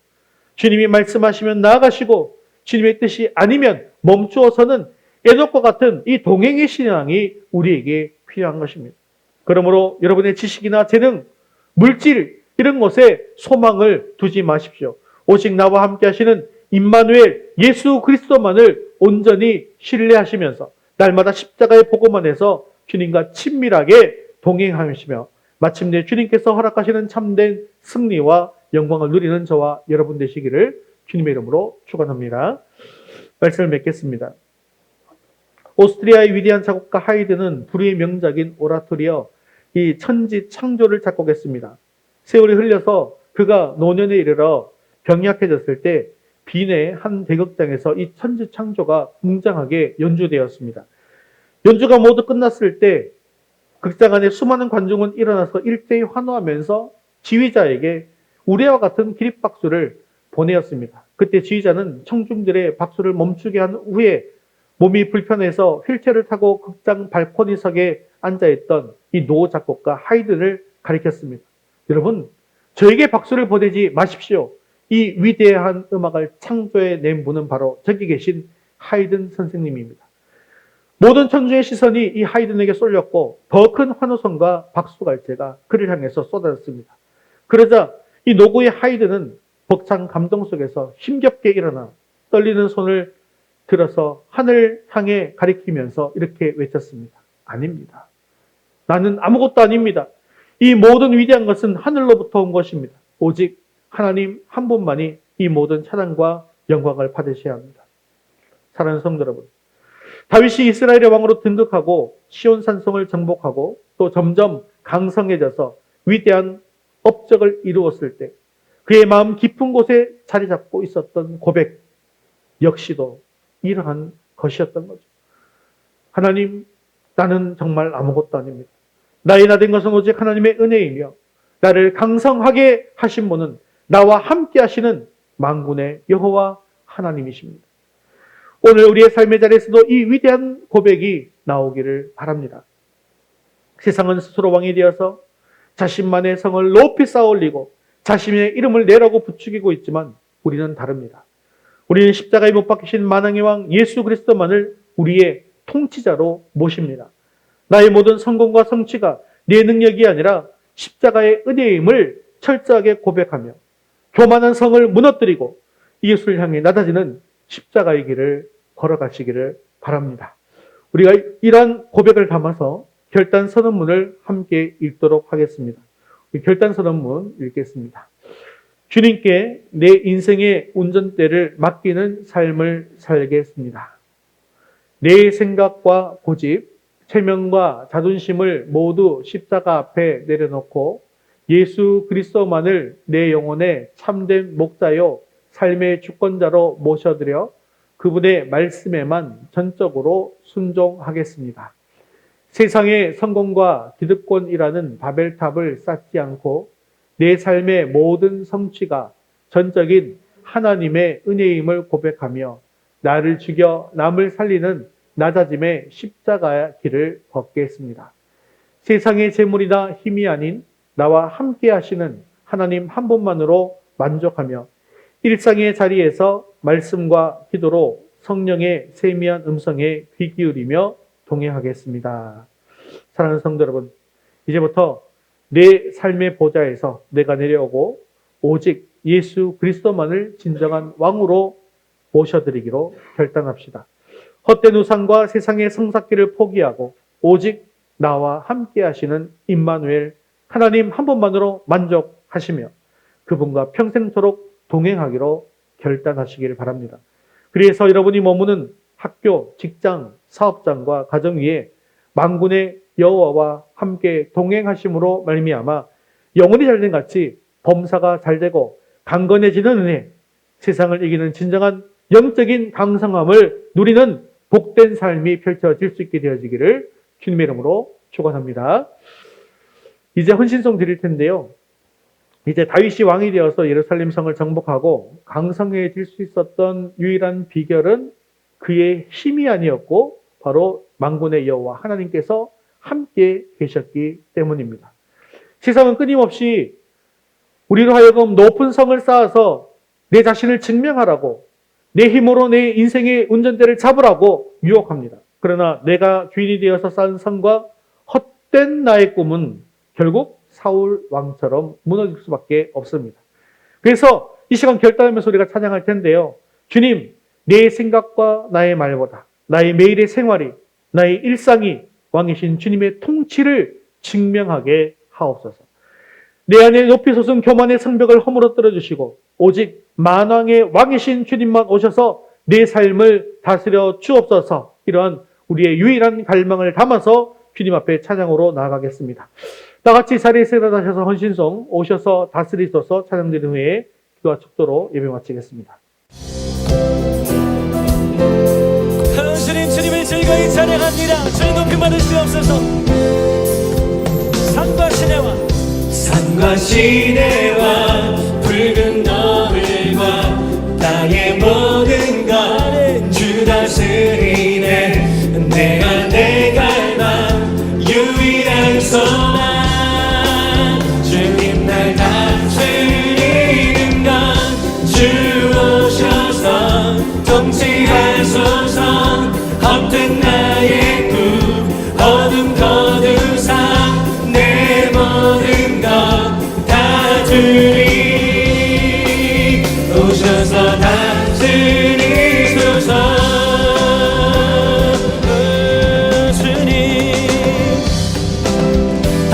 주님이 말씀하시면 나아가시고 주님의 뜻이 아니면 멈추어서는 에녹과 같은 이 동행의 신앙이 우리에게 필요한 것입니다. 그러므로 여러분의 지식이나 재능, 물질 이런 것에 소망을 두지 마십시오. 오직 나와 함께 하시는 임마누엘 예수 그리스도만을 온전히 신뢰하시면서 날마다 십자가의 복음만 해서 주님과 친밀하게 동행하시며 마침내 주님께서 허락하시는 참된 승리와 영광을 누리는 저와 여러분 되시기를 주님의 이름으로 축원합니다. 말씀을 맺겠습니다. 오스트리아의 위대한 작곡가 하이드는 불후의 명작인 오라토리어 이 천지 창조를 작곡했습니다. 세월이 흘려서 그가 노년에 이르러 병약해졌을 때 빈의 한 대극장에서 이 천지 창조가 웅장하게 연주되었습니다. 연주가 모두 끝났을 때 극장 안에 수많은 관중은 일어나서 일제히 환호하면서 지휘자에게 우레와 같은 기립박수를 보내었습니다. 그때 지휘자는 청중들의 박수를 멈추게 한 후에 몸이 불편해서 휠체어를 타고 극장 발코니석에 앉아있던 이 노 작곡가 하이든을 가리켰습니다. 여러분, 저에게 박수를 보내지 마십시오. 이 위대한 음악을 창조해낸 분은 바로 저기 계신 하이든 선생님입니다. 모든 천주의 시선이 이 하이든에게 쏠렸고 더 큰 환호성과 박수갈채가 그를 향해서 쏟아졌습니다. 그러자 이 노구의 하이든은 벅찬 감동 속에서 힘겹게 일어나 떨리는 손을 들어서 하늘 향해 가리키면서 이렇게 외쳤습니다. 아닙니다. 나는 아무것도 아닙니다. 이 모든 위대한 것은 하늘로부터 온 것입니다. 오직 하나님 한 분만이 이 모든 찬양과 영광을 받으셔야 합니다. 사랑하는 성도 여러분, 다윗이 이스라엘의 왕으로 등극하고 시온 산성을 정복하고 또 점점 강성해져서 위대한 업적을 이루었을 때 그의 마음 깊은 곳에 자리 잡고 있었던 고백 역시도 이러한 것이었던 거죠. 하나님, 나는 정말 아무것도 아닙니다. 나의 나 된 것은 오직 하나님의 은혜이며 나를 강성하게 하신 분은 나와 함께 하시는 만군의 여호와 하나님이십니다. 오늘 우리의 삶의 자리에서도 이 위대한 고백이 나오기를 바랍니다. 세상은 스스로 왕이 되어서 자신만의 성을 높이 쌓아올리고 자신의 이름을 내라고 부추기고 있지만 우리는 다릅니다. 우리는 십자가에 못 박히신 만왕의 왕 예수 그리스도만을 우리의 통치자로 모십니다. 나의 모든 성공과 성취가 내 능력이 아니라 십자가의 은혜임을 철저하게 고백하며 교만한 성을 무너뜨리고 예수를 향해 낮아지는 십자가의 길을 걸어가시기를 바랍니다. 우리가 이러한 고백을 담아서 결단 선언문을 함께 읽도록 하겠습니다. 결단 선언문 읽겠습니다. 주님께 내 인생의 운전대를 맡기는 삶을 살겠습니다. 내 생각과 고집, 체면과 자존심을 모두 십자가 앞에 내려놓고 예수 그리스도만을 내 영혼의 참된 목자요 삶의 주권자로 모셔드려 그분의 말씀에만 전적으로 순종하겠습니다. 세상의 성공과 기득권이라는 바벨탑을 쌓지 않고 내 삶의 모든 성취가 전적인 하나님의 은혜임을 고백하며 나를 죽여 남을 살리는 낮아짐의 십자가의 길을 걷겠습니다. 세상의 재물이나 힘이 아닌 나와 함께 하시는 하나님 한 분만으로 만족하며 일상의 자리에서 말씀과 기도로 성령의 세미한 음성에 귀 기울이며 동행하겠습니다. 사랑하는 성도 여러분, 이제부터 내 삶의 보좌에서 내가 내려오고 오직 예수 그리스도만을 진정한 왕으로 모셔드리기로 결단합시다. 헛된 우상과 세상의 성삭기를 포기하고 오직 나와 함께 하시는 임마누엘 하나님 한 분만으로 만족하시며 그분과 평생토록 동행하기로 결단하시길 바랍니다. 그래서 여러분이 머무는 학교, 직장, 사업장과 가정 위에 만군의 여호와와 함께 동행하심으로 말미암아 영혼이 잘된 같이 범사가 잘되고 강건해지는 은혜, 세상을 이기는 진정한 영적인 강성함을 누리는 복된 삶이 펼쳐질 수 있게 되어지기를 주님의 이름으로 축원합니다. 이제 헌신송 드릴 텐데요. 이제 다윗이 왕이 되어서 예루살렘 성을 정복하고 강성해질 수 있었던 유일한 비결은 그의 힘이 아니었고 바로 만군의 여호와 하나님께서 함께 계셨기 때문입니다. 세상은 끊임없이 우리로 하여금 높은 성을 쌓아서 내 자신을 증명하라고 내 힘으로 내 인생의 운전대를 잡으라고 유혹합니다. 그러나 내가 주인이 되어서 쌓은 성과 헛된 나의 꿈은 결국 사울 왕처럼 무너질 수밖에 없습니다. 그래서 이 시간 결단하면서 우리가 찬양할 텐데요. 주님, 내 생각과 나의 말보다 나의 매일의 생활이, 나의 일상이 왕이신 주님의 통치를 증명하게 하옵소서. 내 안에 높이 솟은 교만의 성벽을 허물어 주시고 오직 만왕의 왕이신 주님만 오셔서 내 삶을 다스려 주옵소서. 이러한 우리의 유일한 갈망을 담아서 주님 앞에 찬양으로 나아가겠습니다. 다 같이 자리에서 일어나셔서 헌신송 오셔서 다스리소서 찬양 드린 후에 기도와 축도로 예배 마치겠습니다. 주님을 즐거이 찬양합니다. 주님 높이 받으시옵소서. 산과 시내와 붉은 너울과 땅의 모든 것 주 다스리네. 내가 내 갈망 유일한 소망 주님 날 다스리는 것 주 오셔서 통치하소서. 헛된 나의 꿈 어둠 거두사 내 모든 것 다 주리 오셔서 다스리소서.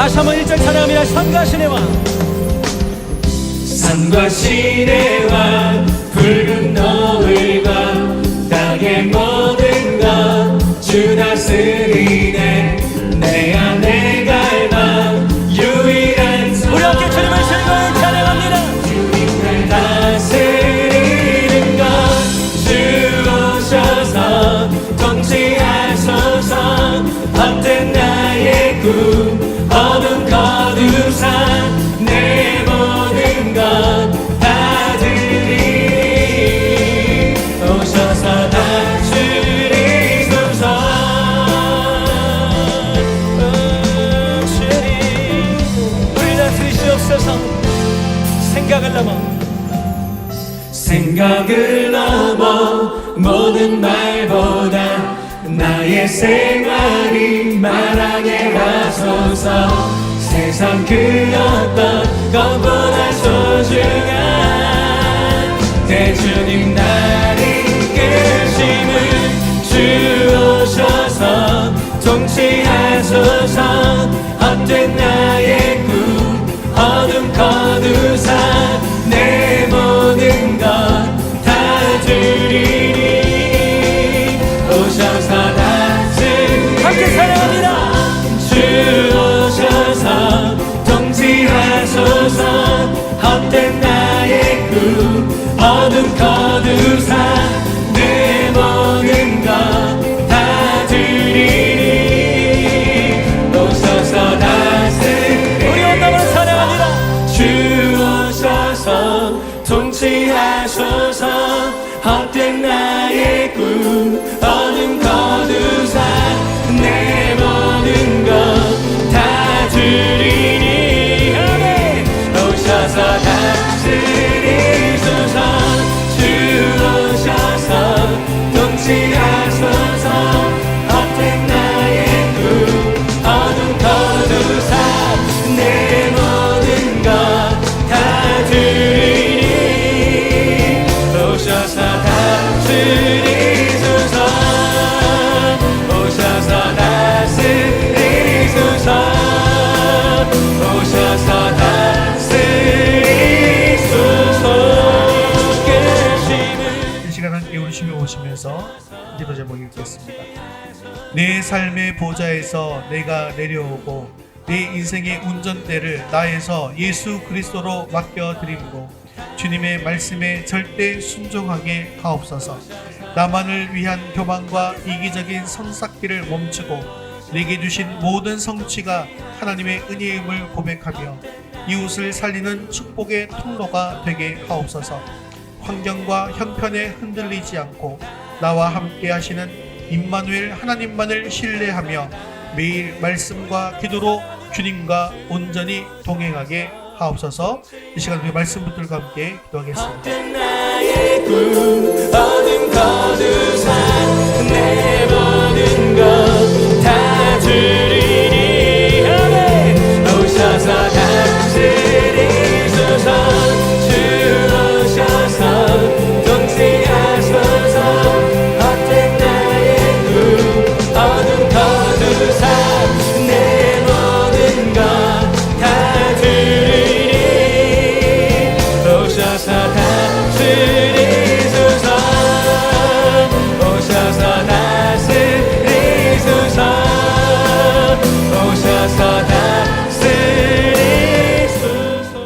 다시 한번 1절 찬양합니다. 산과 시내와 산과 시내와 붉은 노을과 땅의 모든 것 주 다스리네. 내 안에 갈망 유일한 우리 함께 주님을 즐거이 찬양합니다. 주님을 다스리는 것 주 오셔서 통치하소서. 헛된 나의 꿈 어둠 거두사 내 모든 것 다 드리니 오셔서 다스리소서. 우리 다스리시옵소서. 생각을 넘어 모든 말보다 나의 생활이 말하게 하소서. 세상 그 어떤 것보다 소중한 내 주님 나를 이끄심을 주 오셔서 통치하소서. 헛된 나의 꿈 어둠 거두사 내 모든 것 다 드리니 오셔서 함께 찬양합니다. 주 오셔서 통치하소서. 헛된 나의 꿈 어둠 거두사 내 모든 것 다 드리니 오셔서 우리 온당으로 찬양합니다. 주 오셔서 통치하소서. 헛된 나의 꿈 어둠 거두사 내 모든 것 다 드리니 오셔서 다스리소서. 주 오셔서 통치하소서. 헛된 나의 꿈 어둠 거두사 내 모든 것 다 드리니 오셔서 다스리소서. 오셔서 다스리소서. 오셔서 다스리소서. 이 시간 함께 우리 오시면서 기도 제목 읽겠습니다. 내 삶의 보좌에서 내가 내려오고 내 인생의 운전대를 나에서 예수 그리스도로 맡겨드리므로 주님의 말씀에 절대 순종하게 하옵소서. 나만을 위한 교만과 이기적인 성쌓기를 멈추고 내게 주신 모든 성취가 하나님의 은혜임을 고백하며 이웃을 살리는 축복의 통로가 되게 하옵소서. 환경과 형편에 흔들리지 않고 나와 함께 하시는 임마누엘 하나님만을 신뢰하며 매일 말씀과 기도로 주님과 온전히 동행하게 하옵소서. 이 시간 우리 말씀 붙들과 함께 기도하겠습니다. 헛된 나의 꿈 어둠 거두사 내 모든 것 다 드리니 오셔서 다스리소서. 주 오셔서 통치하소서. 헛된 나의 꿈 어둠 거두사 내 모든 것 다 드리니 오셔서 다스리소서. 오셔서 다스리소서. 오셔서 다스리소서.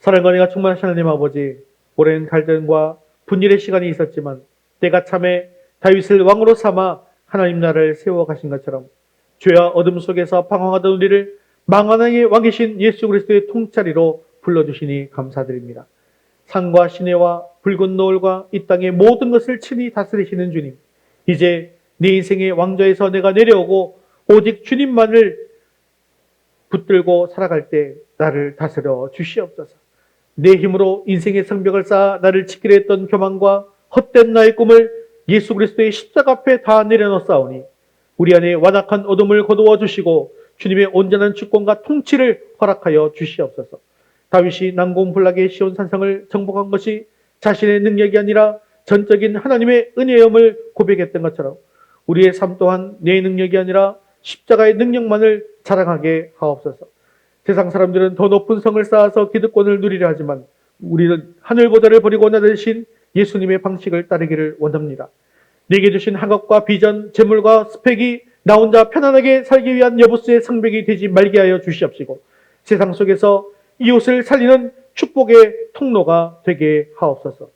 사랑과 은혜가 충만하신 하나님 아버지, 오랜 갈등과 분열의 시간이 있었지만 때가 참에 다윗을 왕으로 삼아 하나님 나라를 세워가신 것처럼 죄와 어둠 속에서 방황하던 우리를 만왕의 왕이신 예수 그리스도의 통짜리로 불러주시니 감사드립니다. 산과 시내와 붉은 노을과 이 땅의 모든 것을 친히 다스리시는 주님, 이제 내 인생의 왕좌에서 내가 내려오고 오직 주님만을 붙들고 살아갈 때 나를 다스려 주시옵소서. 내 힘으로 인생의 성벽을 쌓아 나를 지키려 했던 교만과 헛된 나의 꿈을 예수 그리스도의 십자가 앞에 다 내려놓사오니 우리 안에 완악한 어둠을 거두어 주시고 주님의 온전한 주권과 통치를 허락하여 주시옵소서. 다윗이 난공불락의 시온 산성을 정복한 것이 자신의 능력이 아니라 전적인 하나님의 은혜임을 고백했던 것처럼 우리의 삶 또한 내 능력이 아니라 십자가의 능력만을 자랑하게 하옵소서. 세상 사람들은 더 높은 성을 쌓아서 기득권을 누리려 하지만 우리는 하늘보다를 버리고 나되신 예수님의 방식을 따르기를 원합니다. 내게 주신 학업과 비전, 재물과 스펙이 나 혼자 편안하게 살기 위한 여보스의 상백이 되지 말게 하여 주시옵시고 세상 속에서 이웃을 살리는 축복의 통로가 되게 하옵소서.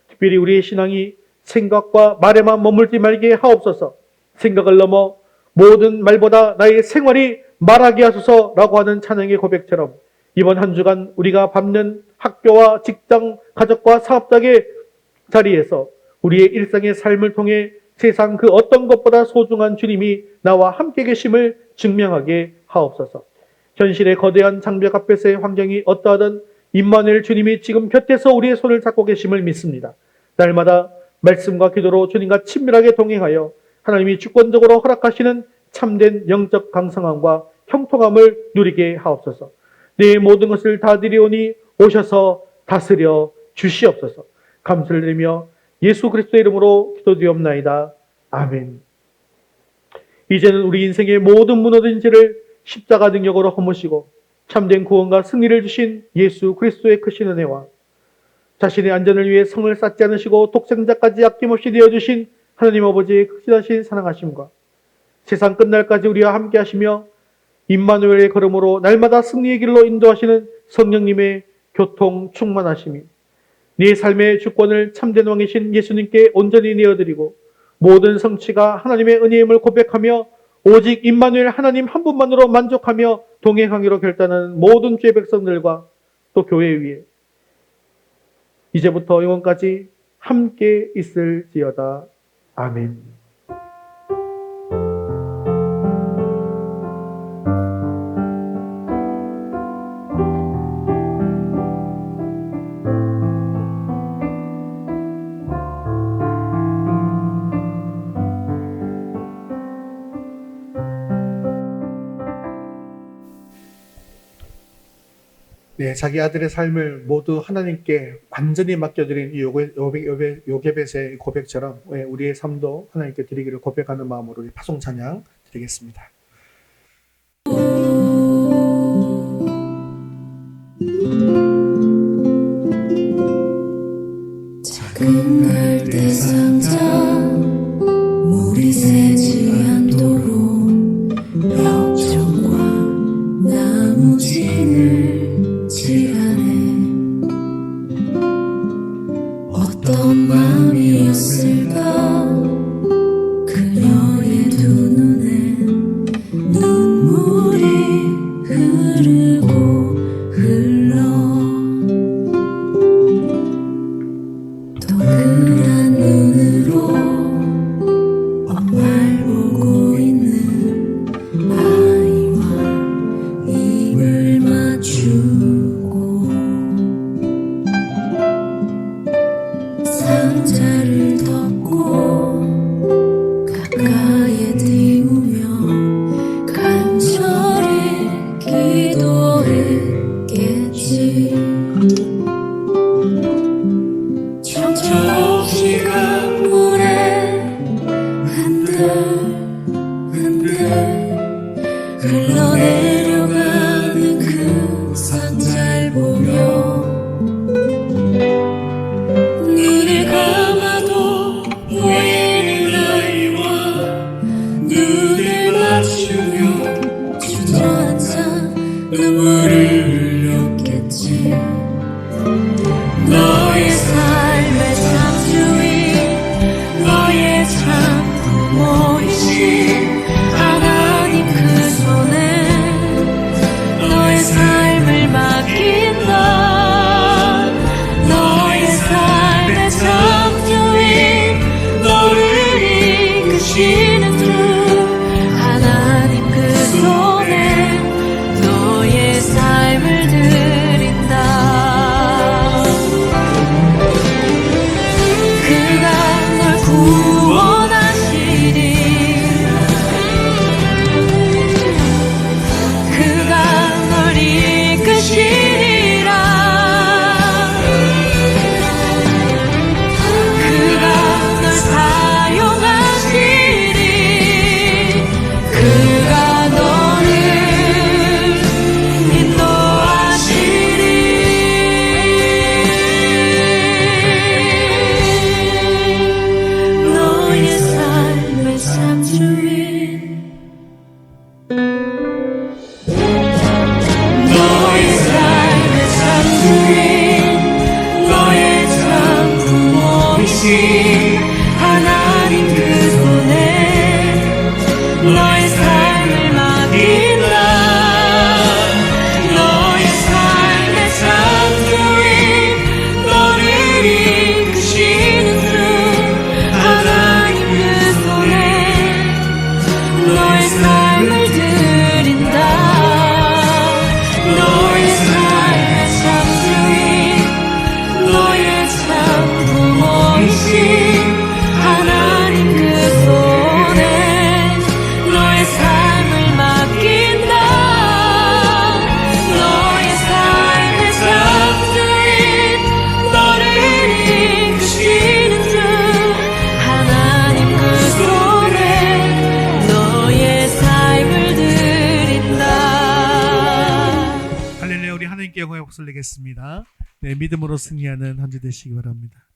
특별히 우리의 신앙이 생각과 말에만 머물지 말게 하옵소서. 생각을 넘어 모든 말보다 나의 생활이 말하게 하소서라고 하는 찬양의 고백처럼 이번 한 주간 우리가 밟는 학교와 직장, 가족과 사업장의 자리에서 우리의 일상의 삶을 통해 세상 그 어떤 것보다 소중한 주님이 나와 함께 계심을 증명하게 하옵소서. 현실의 거대한 장벽 앞에서의 환경이 어떠하든 임마누엘 주님이 지금 곁에서 우리의 손을 잡고 계심을 믿습니다. 날마다 말씀과 기도로 주님과 친밀하게 동행하여 하나님이 주권적으로 허락하시는 참된 영적 강성함과 형통함을 누리게 하옵소서. 내 모든 것을 다 드리오니 오셔서 다스려 주시옵소서. 감사를 드리며 예수 그리스도의 이름으로 기도드리옵나이다. 아멘. 이제는 우리 인생의 모든 무너진 죄를 십자가 능력으로 허무시고 참된 구원과 승리를 주신 예수 그리스도의 크신 은혜와 자신의 안전을 위해 성을 쌓지 않으시고 독생자까지 아낌없이 내어주신 하나님 아버지의 극진하신 사랑하심과 세상 끝날까지 우리와 함께 하시며 임마누엘의 걸음으로 날마다 승리의 길로 인도하시는 성령님의 교통 충만하심이 네 삶의 주권을 참된 왕이신 예수님께 온전히 내어드리고 모든 성취가 하나님의 은혜임을 고백하며 오직 임마누엘 하나님 한 분만으로 만족하며 동행하기로 결단하는 모든 죄 백성들과 또 교회 위에 이제부터 영원까지 함께 있을지어다. 아멘. 네, 자기 아들의 삶을 모두 하나님께 완전히 맡겨드린 이 요게벳의 고백처럼 우리의 삶도 하나님께 드리기를 고백하는 마음으로 우리 파송 찬양 드리겠습니다. 작은 갈대 상자 물이 새지 않도록 벽종과 나무 진을 칠하네. 어떤 마음이었을까 그녀의 두 눈엔 눈물이 흐르고 흘러 동그란 눈으로 엄마를 보고 있는 아이와 입을 맞추고 상자를 덮고 가까이에 띄우며 간절히 기도했겠지. 정처없이 강물에 흔들흔들 흘러내려가는 그 상자를 보며 눈을 감아도 보이는 아이와 눈을 맞추며 주저앉아 눈물을 흘렸겠지. 너의 삶의 창조인 너의 참 부모이신 하나님 그 손에 너의 삶을 맡긴다. 너의 삶의 창조인 너를 이끄시는 주 하나님 그 손에 너의 삶을 드린다. 그가 널 구원하시리. 그가 널 이끄시리라. 그가 널 사용하시리. 하나님께 영광의 박수를 내겠습니다. 네, 믿음으로 승리하는 한 주 되시기 바랍니다.